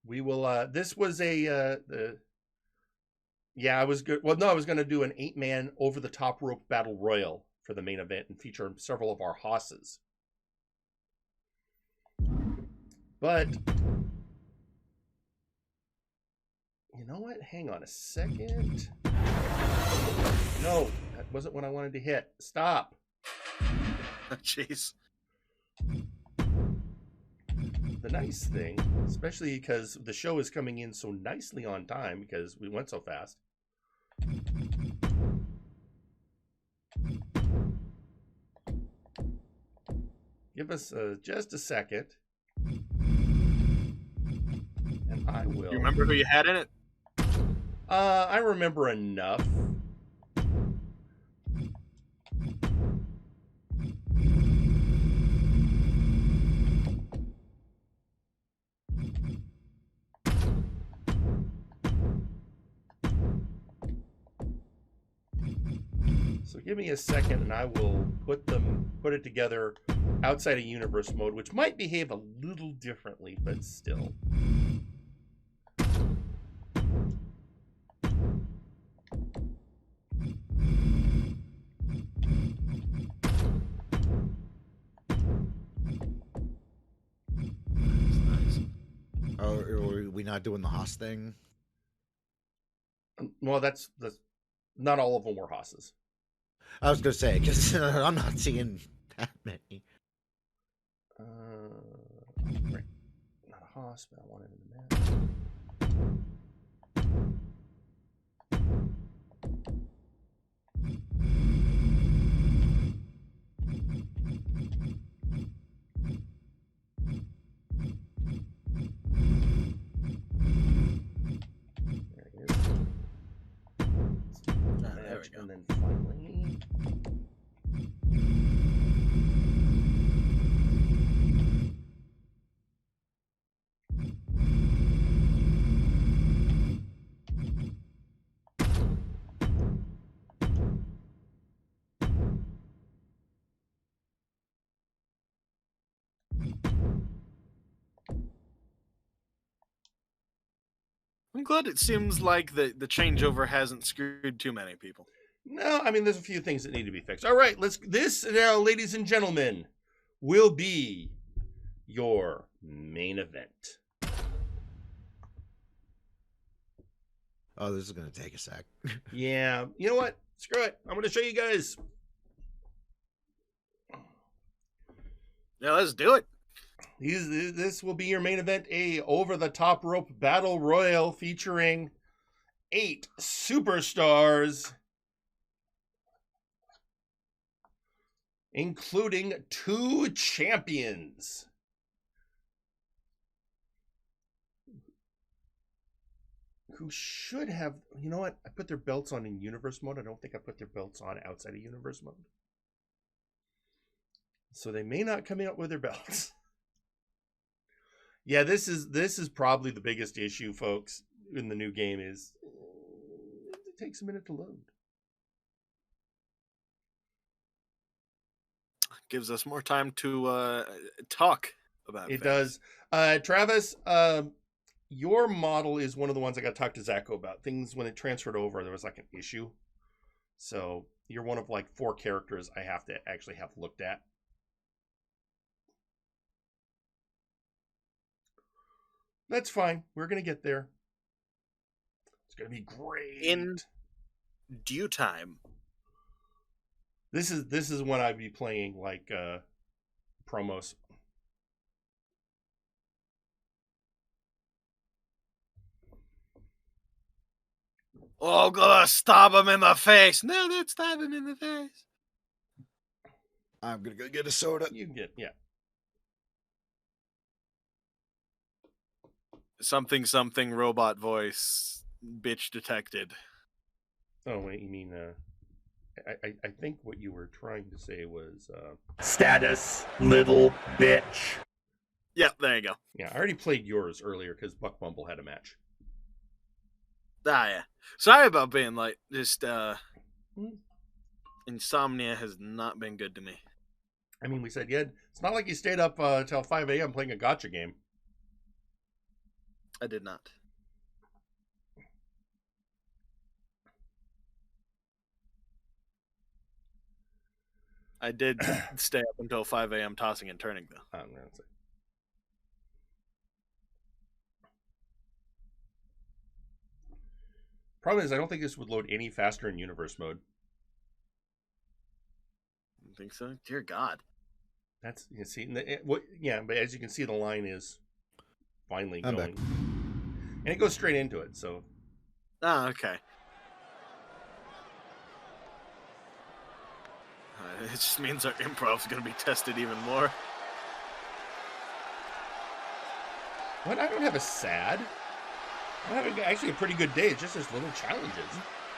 We will. This was a. Yeah, I was good. Well, no, I was going to do an 8-man over the top rope battle royal for the main event and feature several of our hosses. But you know what? Hang on a second. No, that wasn't what I wanted to hit. Stop. Jeez. The nice thing, especially because the show is coming in so nicely on time because we went so fast. Give us just a second. And I will. You remember who you had in it? I remember enough. So give me a second and I will put it together outside of universe mode, which might behave a little differently, but still. Oh, are we not doing the Haas thing? Well, that's not all of them were hosses. I was gonna say because I'm not seeing that many. Right. Not a hoss, but I want it in the map. There it is. There we go. And then finally. I'm glad it seems like the changeover hasn't screwed too many people. No, I mean, there's a few things that need to be fixed. All right, this now, ladies and gentlemen, will be your main event. Oh, this is gonna take a sec. Yeah, you know what? Screw it. I'm going to show you guys. Yeah, let's do it. This will be your main event, a over-the-top rope battle royal featuring 8 superstars, including 2 champions. Who should have, you know what? I put their belts on in universe mode. I don't think I put their belts on outside of universe mode. So they may not come out with their belts. Yeah, this is probably the biggest issue, folks, in the new game is it takes a minute to load. Gives us more time to talk about It things. does. Travis, your model is one of the ones I got to talk to Zacho about. Things when it transferred over, there was like an issue. So you're one of like 4 characters I have to actually have looked at. That's fine. We're going to get there. It's going to be great. In due time. This is when I'd be playing like promos. Oh, gonna stab him in the face. No, don't stab him in the face. I'm gonna go get a soda. You can get, yeah. Something robot voice bitch detected. Oh wait, you mean I think what you were trying to say was Status, little bitch. Yep, there you go. yeah. I already played yours earlier because Buck Bumble had a match. Ah, yeah. Sorry about being late. Just insomnia has not been good to me. I mean, we said, yeah, it's not like you stayed up till 5 a.m. playing a gotcha game. I did not. I did stay up until 5 a.m. tossing and turning, though. I'm gonna say. Problem is, I don't think this would load any faster in universe mode. You think so? Dear God. That's you see, yeah, but as you can see, the line is finally I'm going, back. and it goes straight into it. So Ah, okay. It just means our improv is going to be tested even more. what? I don't have a sad. I'm having actually a pretty good day. It's just there's little challenges.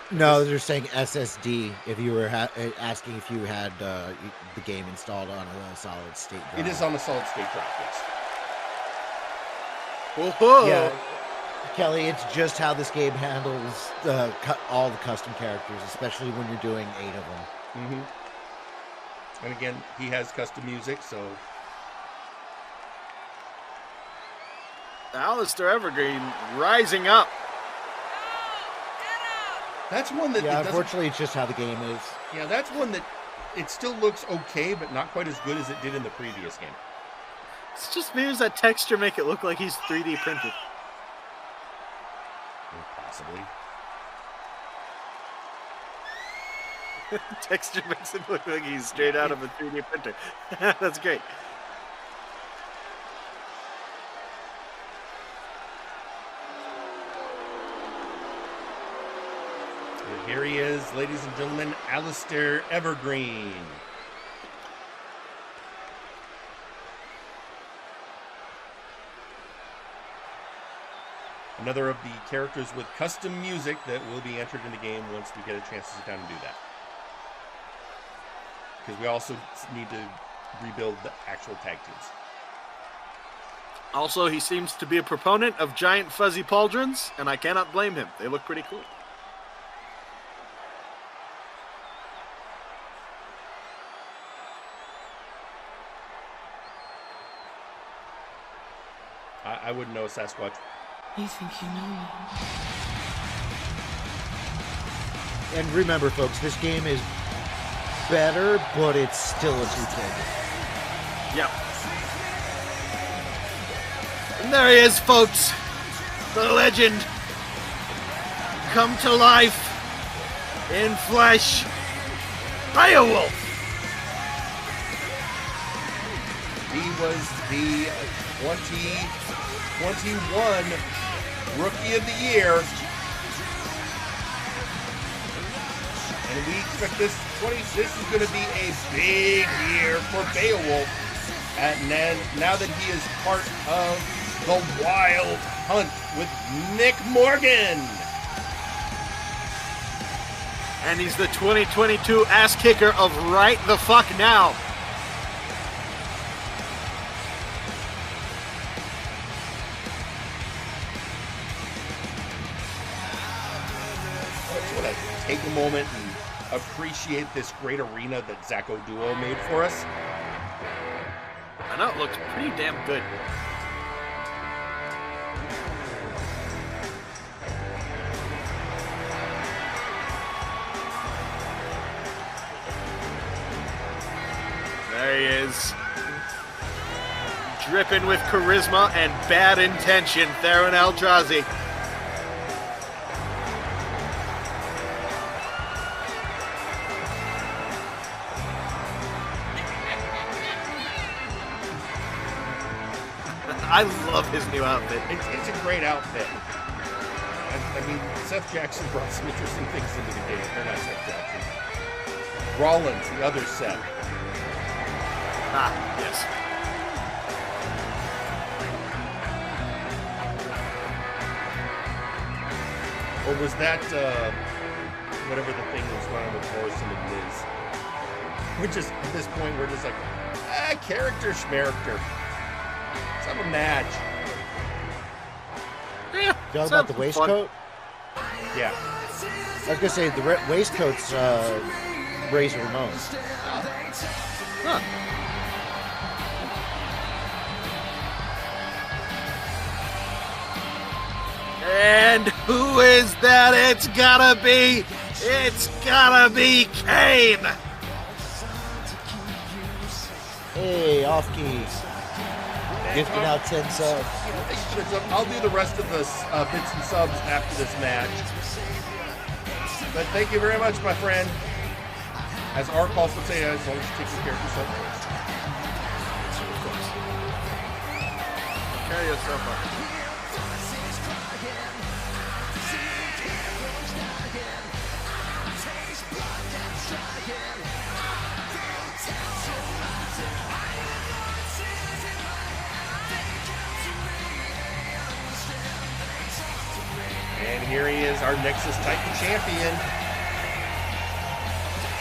No, they're saying SSD. If you were asking if you had the game installed on a solid state drive. It is on a solid state drive. Yes. Whoa! Yeah, Kelly, it's just how this game handles all the custom characters, especially when you're doing 8 of them. Mm-hmm. And again, he has custom music, so Alicester Evergreen rising up. that's one that Yeah, that doesn't. unfortunately, it's just how the game is. Yeah, that's one that it still looks okay, but not quite as good as it did in the previous game. It's just maybe that texture make it look like he's 3D printed. Possibly. Texture makes it look like he's straight out of a 3D printer. That's great. And here he is, ladies and gentlemen, Alicester Evergreen. Another of the characters with custom music that will be entered in the game once we get a chance to sit down and do that. Because we also need to rebuild the actual tag teams. Also, he seems to be a proponent of giant fuzzy pauldrons, and I cannot blame him. They look pretty cool. I wouldn't know Sasquatch. You think you know me? And remember, folks, this game is better, but it's still a 2K. Yep. And there he is, folks. The legend. Come to life. In flesh. Beowulf. He was the 2021 Rookie of the Year. And we expect this is going to be a big year for Beowulf. And then, now that he is part of the Wild Hunt with Nick Morgan. And he's the 2022 ass kicker of Right the Fuck Now. I just want to take a moment and appreciate this great arena that Zacho Duo made for us. I know it looks pretty damn good. There he is. Dripping with charisma and bad intention, Theron Eldrazi. I love his new outfit. It's a great outfit. I mean, Seth Jackson brought some interesting things into the game. Or not Seth Jackson. Rollins, the other Seth. Ah, yes. Or was that whatever the thing was going on with Forrest and Liz. We're just, at this point, we're just like, character schmaracter. Let's have a match. Yeah, Talking about the waistcoat? Yeah. I was gonna say the waistcoat's Razor Ramon's. Huh. And who is that? It's gotta be Cain. Hey, off key. Gifting out 10 subs. I'll do the rest of the bits and subs after this match. But thank you very much, my friend. As Ark also say, as long as you take care of yourself first. Carry yourself up. And here he is, our Nexus Titan champion.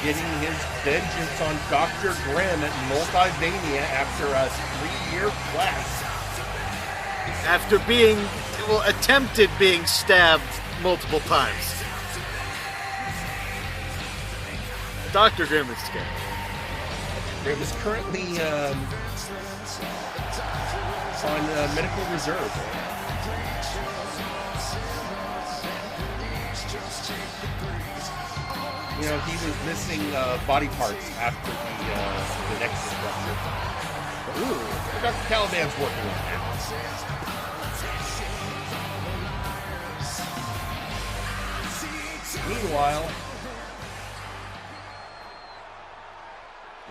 Getting his vengeance on Dr. Grimm at Multivania after a 3-year quest. After being, attempted being stabbed multiple times. Dr. Grimm is scared. Grimm is currently on medical reserve. You know, he was missing body parts after the Nexus rupture. Ooh, Dr. Caliban's working on that. Meanwhile,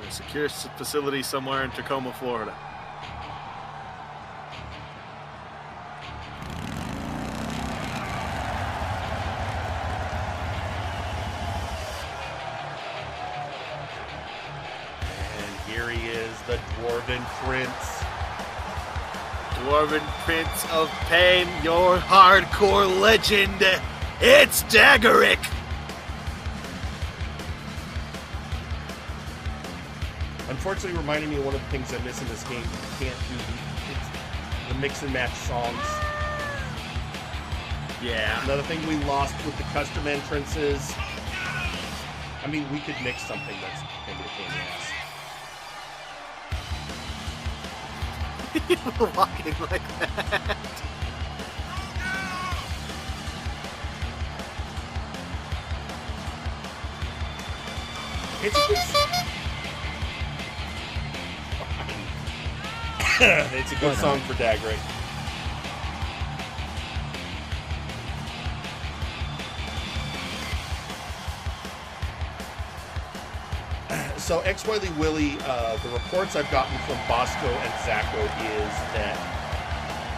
a secure facility somewhere in Tacoma, Florida. The Dwarven Prince. Dwarven Prince of Pain, your hardcore legend. It's Dagarik. Unfortunately, reminding me of one of the things I miss in this game. You can't do the mix and match songs. Yeah. Another thing we lost with the custom entrances. I mean, we could mix something that's going to be a pain in the ass. People walking like that. It's a good it's a good song for Dagarik. So XYZ Willie, the reports I've gotten from Bosco and Zacho is that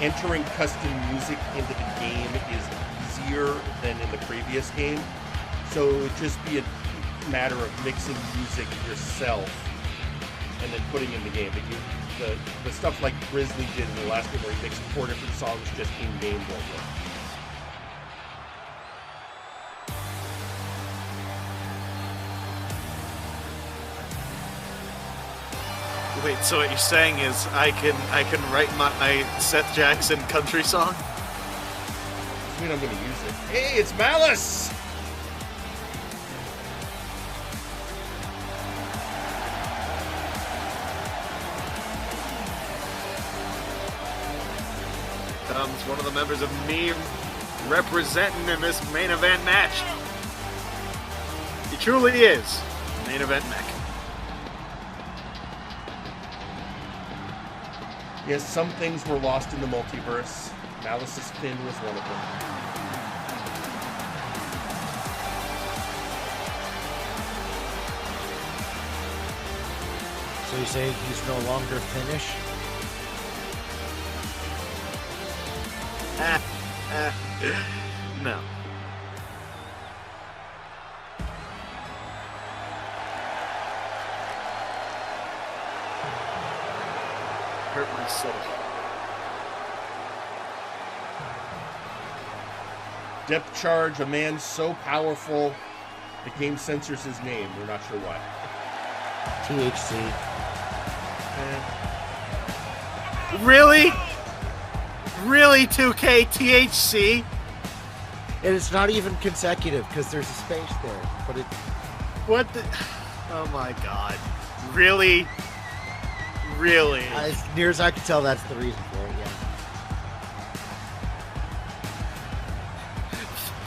entering custom music into the game is easier than in the previous game. So it would just be a matter of mixing music yourself and then putting in the game. But the stuff like Grizzly did in the last game where he mixed 4 different songs just in-game won't work. Wait, so what you're saying is I can write my Seth Jackson country song? I mean, I'm going to use it. Hey, it's Malice! Comes one of the members of me representing in this main event match. He truly is main event mech. Yes, some things were lost in the multiverse. Malice's fin was one of them. So you say he's no longer Finnish? No. Hurt my soul. Depth charge, a man so powerful The game censors his name. We're not sure why. THC. Really? Really, 2K THC? And it's not even consecutive because there's a space there. But it. What the? Oh my god. Really? Really? As near as I can tell, that's the reason for it,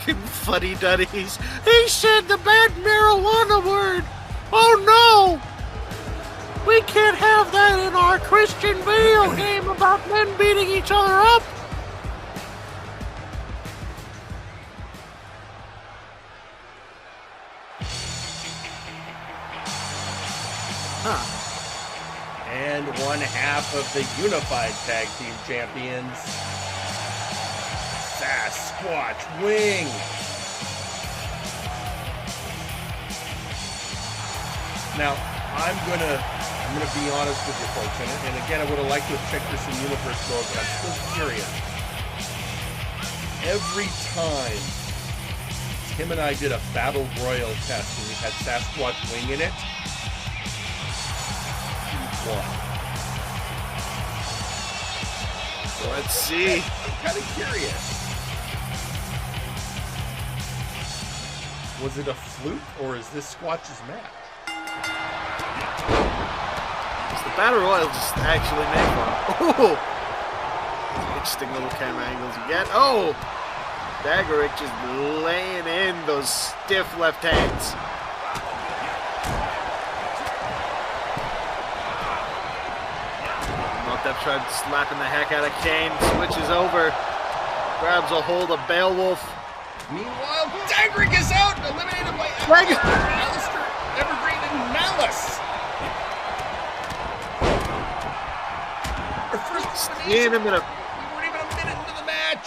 yeah. Fuddy duddies. He said the bad marijuana word. Oh no! We can't have that in our Christian video game about men beating each other up. And one half of the unified tag team champions, Sasquatch Wing. Now, I'm gonna be honest with you folks, and again, I would have liked to have checked this in Universe mode, but I'm still curious. Every time Tim and I did a Battle Royal test and we had Sasquatch Wing in it, he won. So let's see. I'm kind of curious. Was it a fluke, or is this Squatch's match? The Battle Royal just actually made one. Ooh! Interesting little camera angles you get. Oh! Dagarik just laying in those stiff left hands. Montoya tried slapping the heck out of Cain. Switches over. Grabs a hold of Beowulf. Meanwhile, Dagarik is out! Eliminated by Alicester, Evergreen, and Malice! Our first elimination. We weren't even a minute into the match!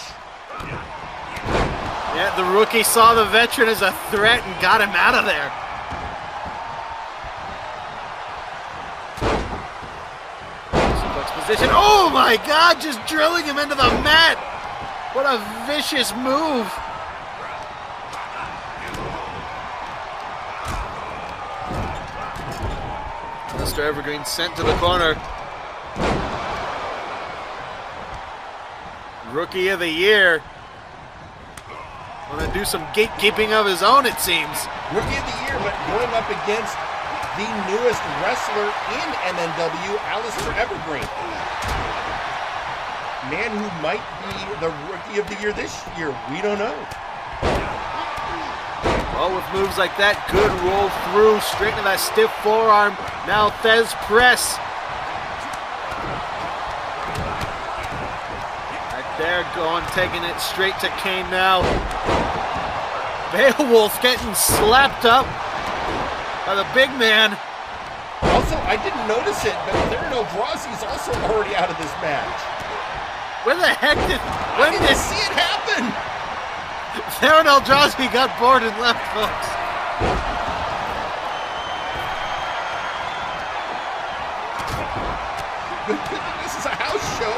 Yeah, the rookie saw the veteran as a threat and got him out of there. Suplex position. Oh my god, just drilling him into the mat! What a vicious move! Mr. Evergreen sent to the corner. Rookie of the year. Gonna do some gatekeeping of his own, it seems. Rookie of the year, but going up against the newest wrestler in MNW, Alicester Evergreen. Man who might be the Rookie of the Year this year. We don't know. Well, with moves like that, good roll through, straight into that stiff forearm. Now Thez press. Right there, taking it straight to Cain now. Beowulf getting slapped up by the big man. Also, I didn't notice it, but Theron Eldrazi is also already out of this match. Where the heck did... When did you see it happen? Theron Eldrazi got bored and left, folks. Good thing this is a house show.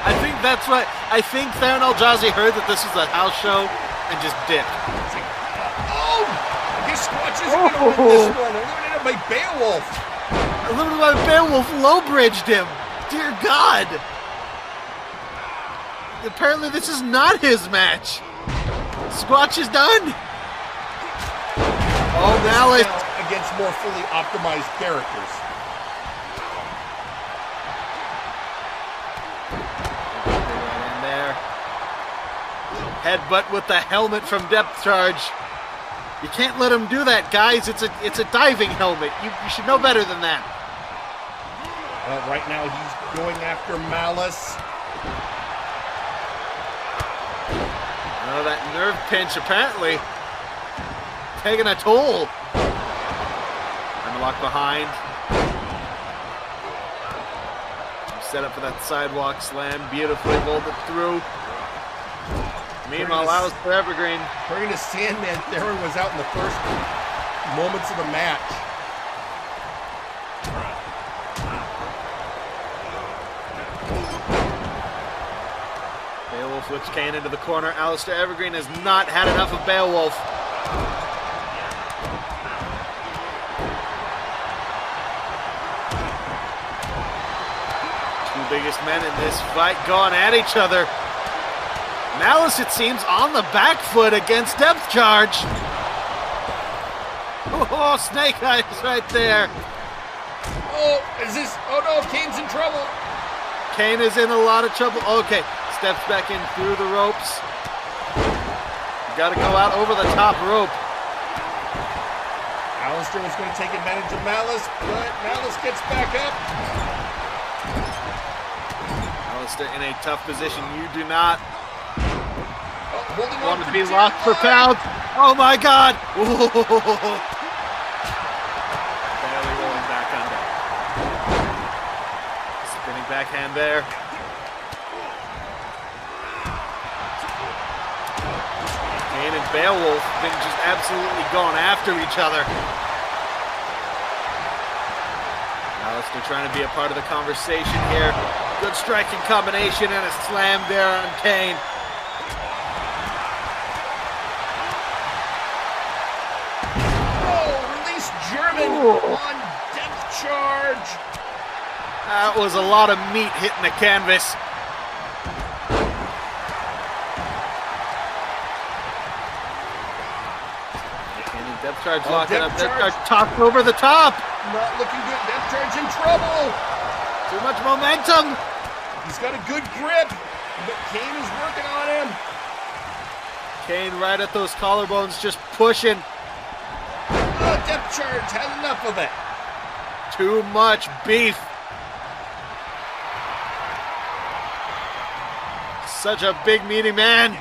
I think that's what... I think Theron Eldrazi heard that this was a house show and just dipped. Like, oh! I guess Squatch isn't going to win this one. Eliminated by Beowulf. Eliminated by Beowulf, low-bridged him. Dear God. Apparently this is not his match. Squatch is done. Oh, Malice. Against more fully optimized characters. In there. Headbutt with the helmet from depth charge. You can't let him do that, guys. It's a diving helmet. You should know better than that. Right now he's going after Malice. Oh, that nerve pinch apparently taking a toll. Hammerlock behind. Set up for that sidewalk slam. Beautifully rolled it through. Meanwhile, Alicester Evergreen. According to Sandman, Theron was out in the first moments of the match. Beowulf flips Cain into the corner. Alicester Evergreen has not had enough of Beowulf. Two biggest men in this fight going at each other. Malice, it seems, on the back foot against Depth Charge. Oh, Snake Eyes right there. Oh, is this? Oh no, Cain's in trouble. Cain is in a lot of trouble. Okay, steps back in through the ropes. Got to go out over the top rope. Alicester was going to take advantage of Malice, but Malice gets back up. Alicester in a tough position. You do not Holding want on to for be dear locked for life. pounds. Oh my God! Barely rolling back under. Spinning backhand there. Cain and Beowulf been just absolutely going after each other. Alicester trying to be a part of the conversation here. Good striking combination and a slam there on Cain. German on Depth Charge. That was a lot of meat hitting the canvas. Depth Charge locking up. Depth Charge topped over the top. Not looking good. Depth Charge in trouble. Too much momentum. He's got a good grip, but Cain is working on him. Cain right at those collarbones, just pushing. Depth Charge had enough of it. Too much beef. Such a big, meaty man.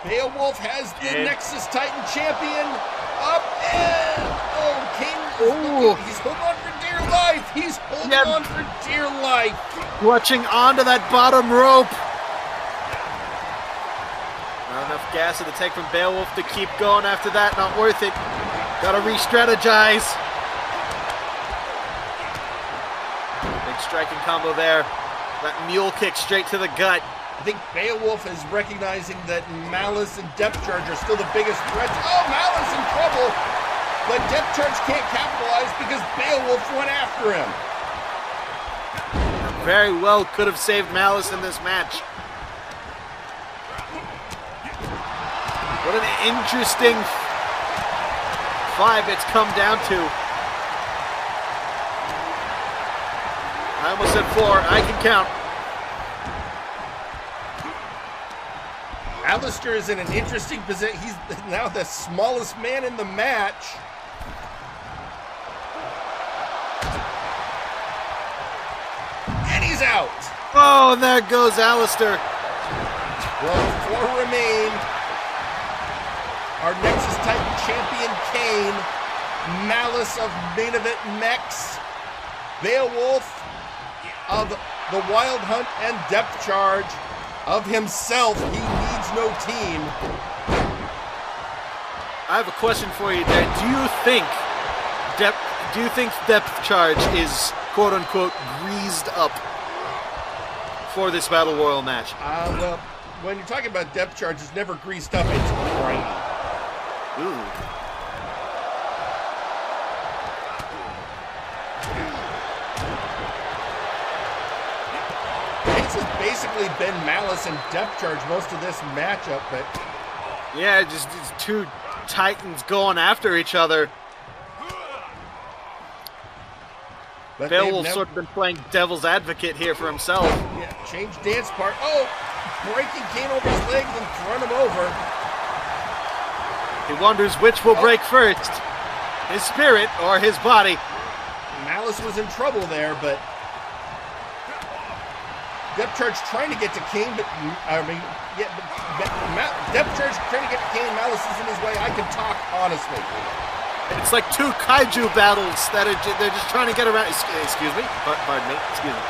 Beowulf has the Nexus Titan champion up, and Cain is he's holding on for dear life. He's holding on for dear life. Clutching onto that bottom rope. Not enough gas in the tank from Beowulf to keep going after that. Not worth it. Gotta re-strategize. Big striking combo there. That mule kick straight to the gut. I think Beowulf is recognizing that Malice and Depth Charge are still the biggest threats. Oh, Malice in trouble, but Depth Charge can't capitalize because Beowulf went after him. Very well could have saved Malice in this match. What an interesting 5 it's come down to. I almost said 4. I can count. Alicester is in an interesting position. He's now the smallest man in the match. And he's out. Oh, and there goes Alicester. Well, 4 remain. Our Nexus Titan champion, Cain. Malice of Main Event Mex. Beowulf of the Wild Hunt and Depth Charge. Of himself, he needs no team. I have a question for you there. Do you think Depth Charge is quote unquote greased up for this Battle Royal match? Well, when you're talking about Depth Charge, it's never greased up, it's grainy. Ooh. This has basically been Malice and Depth Charge most of this matchup, but yeah, just two titans going after each other. But Beowulf's sort of been playing devil's advocate here for himself. Yeah, change dance part. Oh, breaking Cain over his legs and throwing him over. He wonders which will break first, his spirit or his body. Malice was in trouble there, but Depth Charge trying to get to Cain, but Depth Charge trying to get to Cain. Malice is in his way. I can talk honestly. It's like two kaiju battles that they're just trying to get around. Excuse me? Pardon me. Excuse me.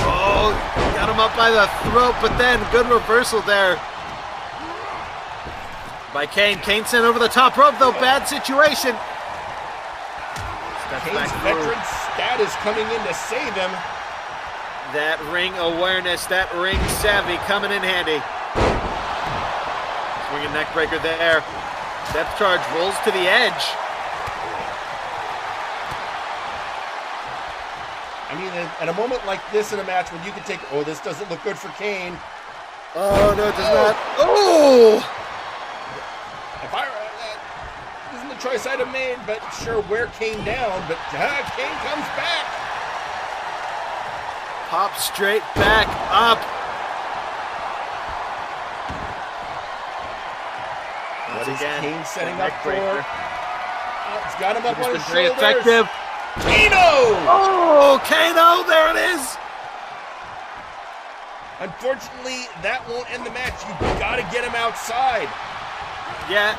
Oh, got him up by the throat, but then good reversal there by Cain. Cain sent over the top rope, though. Bad situation. Cain's back through. veteran status coming in to save him. That ring awareness, that ring savvy coming in handy. Swinging neck breaker there. Depth charge rolls to the edge. I mean, at a moment like this in a match when you can take, oh, this doesn't look good for Cain. Oh, no, it does not. Oh! If I isn't the choice I'd have made, but sure, wear Cain down, but Cain comes back. Pop straight back up. What is again, Cain setting neck up for? breaker. Oh, it's got him up on his It's been very shoulders. effective. Kano! Oh, Kano, there it is. Unfortunately, that won't end the match. You've got to get him outside. Yeah,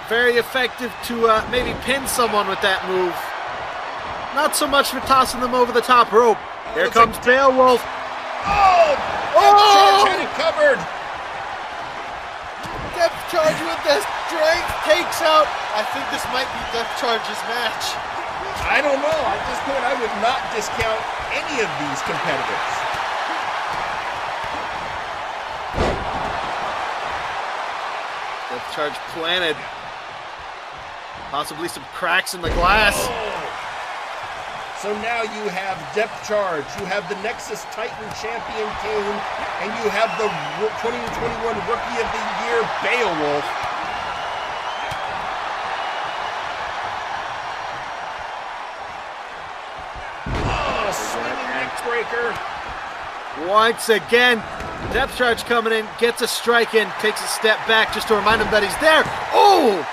very effective to maybe pin someone with that move. Not so much for tossing them over the top rope. Here comes Beowulf. Oh! Oh! Had it covered. Depth charge with the strength takes out. I think this might be Depth Charge's match. I don't know. At this point, I would not discount any of these competitors. Depth charge planted. Possibly some cracks in the glass. So now you have Depth Charge, you have the Nexus Titan champion Cain, and you have the 2021 Rookie of the Year Beowulf. Oh, swinging neck breaker. Once again, Depth Charge coming in, gets a strike in, takes a step back just to remind him that he's there. Oh!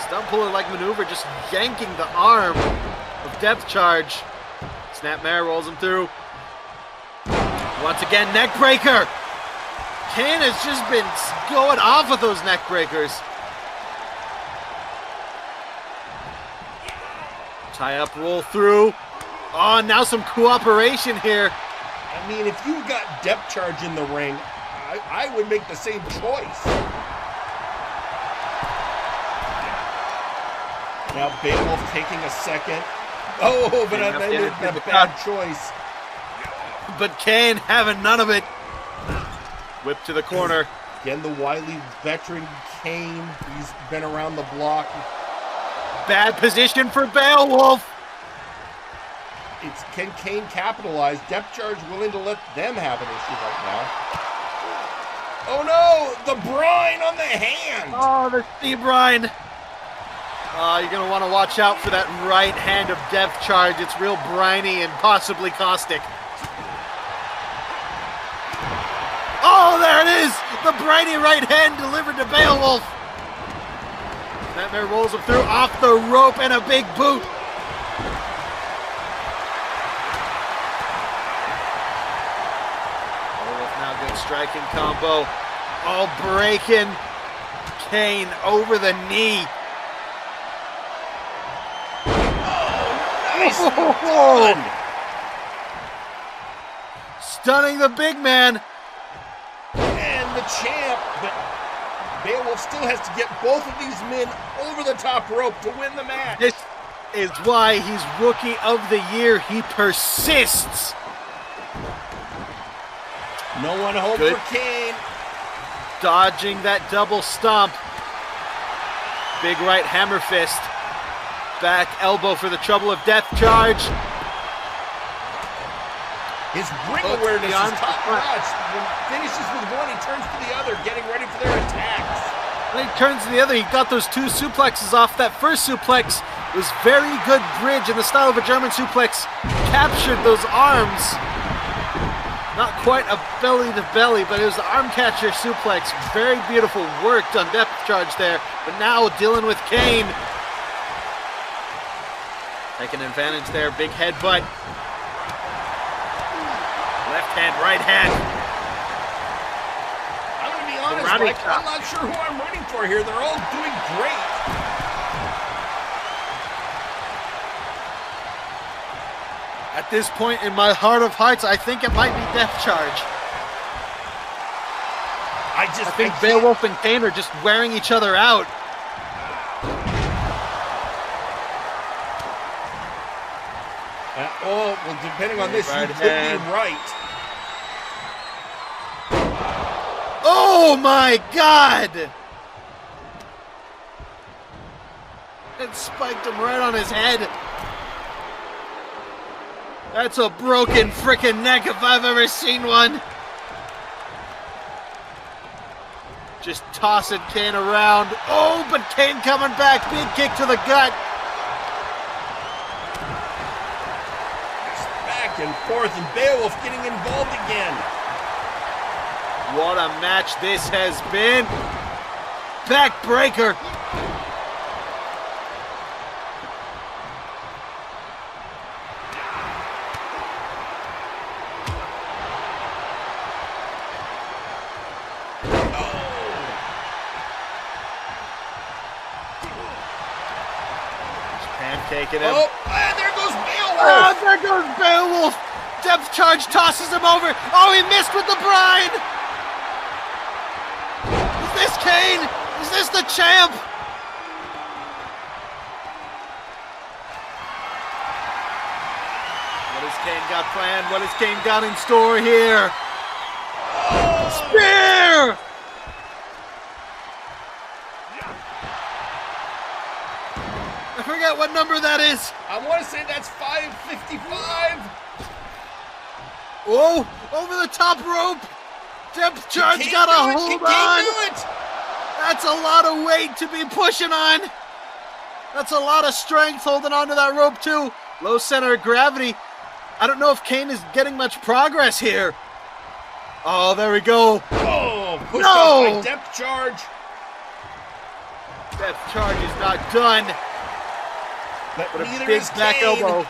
Stump puller-like maneuver, just yanking the arm of Depth Charge. Snapmare rolls him through. Once again, neck breaker. Cain has just been going off with those neck breakers. Tie up, roll through. Oh, now some cooperation here. I mean, if you got Depth Charge in the ring, I would make the same choice. Now Beowulf taking a second. Oh, but I made a bad choice. But Cain having none of it. Whip to the corner. Again, the wily veteran Cain. He's been around the block. Bad position for Beowulf. Can Cain capitalize? Depth Charge willing to let them have an issue right now. Oh no! The brine on the hand! Oh, the sea brine. You're going to want to watch out for that right hand of Depth Charge. It's real briny and possibly caustic. Oh, there it is! The briny right hand delivered to Beowulf. Nightmare rolls him through, off the rope, and a big boot. Beowulf now good striking combo. Oh, breaking Cain over the knee. Done. Stunning the big man. And the champ, but Beowulf still has to get both of these men over the top rope to win the match. This is why he's Rookie of the Year. He persists. No one home Good. for Cain. Dodging that double stomp. Big right hammer fist. Back elbow for the trouble of Depth Charge. His ring Oh, awareness beyond is top the front. notch. When he finishes with one, he turns to the other, getting ready for their attacks. When he turns to the other, he got those two suplexes off. That first suplex was very good bridge in the style of a German suplex. Captured those arms. Not quite a belly to belly, but it was the arm catcher suplex. Very beautiful work on Depth Charge there. But now dealing with Cain. Taking advantage there, big headbutt. Left hand, right hand. I'm going to be honest, Karate Mike, chop. I'm not sure who I'm rooting for here. They're all doing great. At this point in my heart of hearts, I think it might be Depth Charge. I I think Beowulf and Cain are just wearing each other out. Oh, well, depending on this, Right you could be hand. right. Oh my God! It spiked him right on his head. That's a broken frickin' neck if I've ever seen one. Just tossing Cain around. Oh, but Cain coming back. Big kick to the gut. Back and forth, and Beowulf getting involved again. What a match this has been. Backbreaker. Pancaking him. Oh, and there goes Beowulf. Oh, there goes Beowulf. Depth charge tosses him over. Oh, he missed with the brine. Is this Cain? Is this the champ? What has Cain got planned? What has Cain got in store here? Spear! I forget what number that is. I want to say that's 555. Oh, over the top rope. Depth charge Can't got do a it. hold You on. can't do it. That's a lot of weight to be pushing on. That's a lot of strength holding on to that rope too. Low center of gravity. I don't know if Cain is getting much progress here. Oh, there we go. Oh, pushed No! off by depth charge. Depth charge is not done. But But a neither big is back Cain. elbow.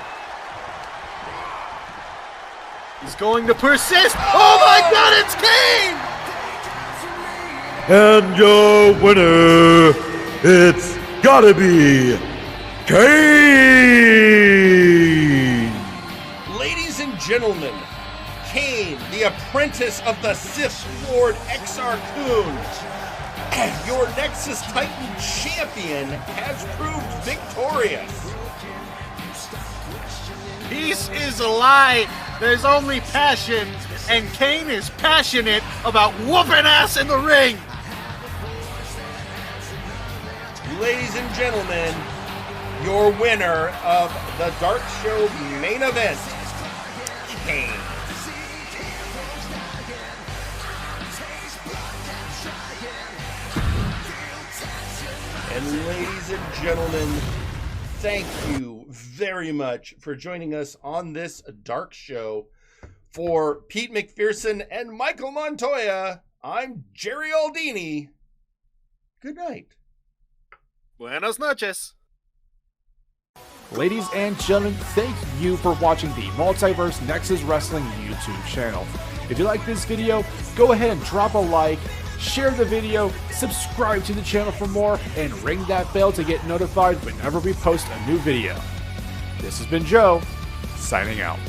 He's going to persist. Oh my God, it's Cain! And your winner, it's gotta be Cain! Ladies and gentlemen, Cain, the apprentice of the Sith Lord Exar Kun, your Nexus Titan champion, has proved victorious. Peace is a lie. There's only passion, and Cain is passionate about whooping ass in the ring. Ladies and gentlemen, your winner of the Dark Show main event, Cain. And ladies and gentlemen, thank you very much for joining us on this Dark Show. For Pete McPherson and Michael Montoya, I'm Jerry Aldini. Good night. Buenas noches. Ladies and gentlemen, thank you for watching the Multiverse Nexus Wrestling YouTube channel. If you like this video, go ahead and drop a like, share the video, subscribe to the channel for more, and ring that bell to get notified whenever we post a new video. This has been Joe, signing out.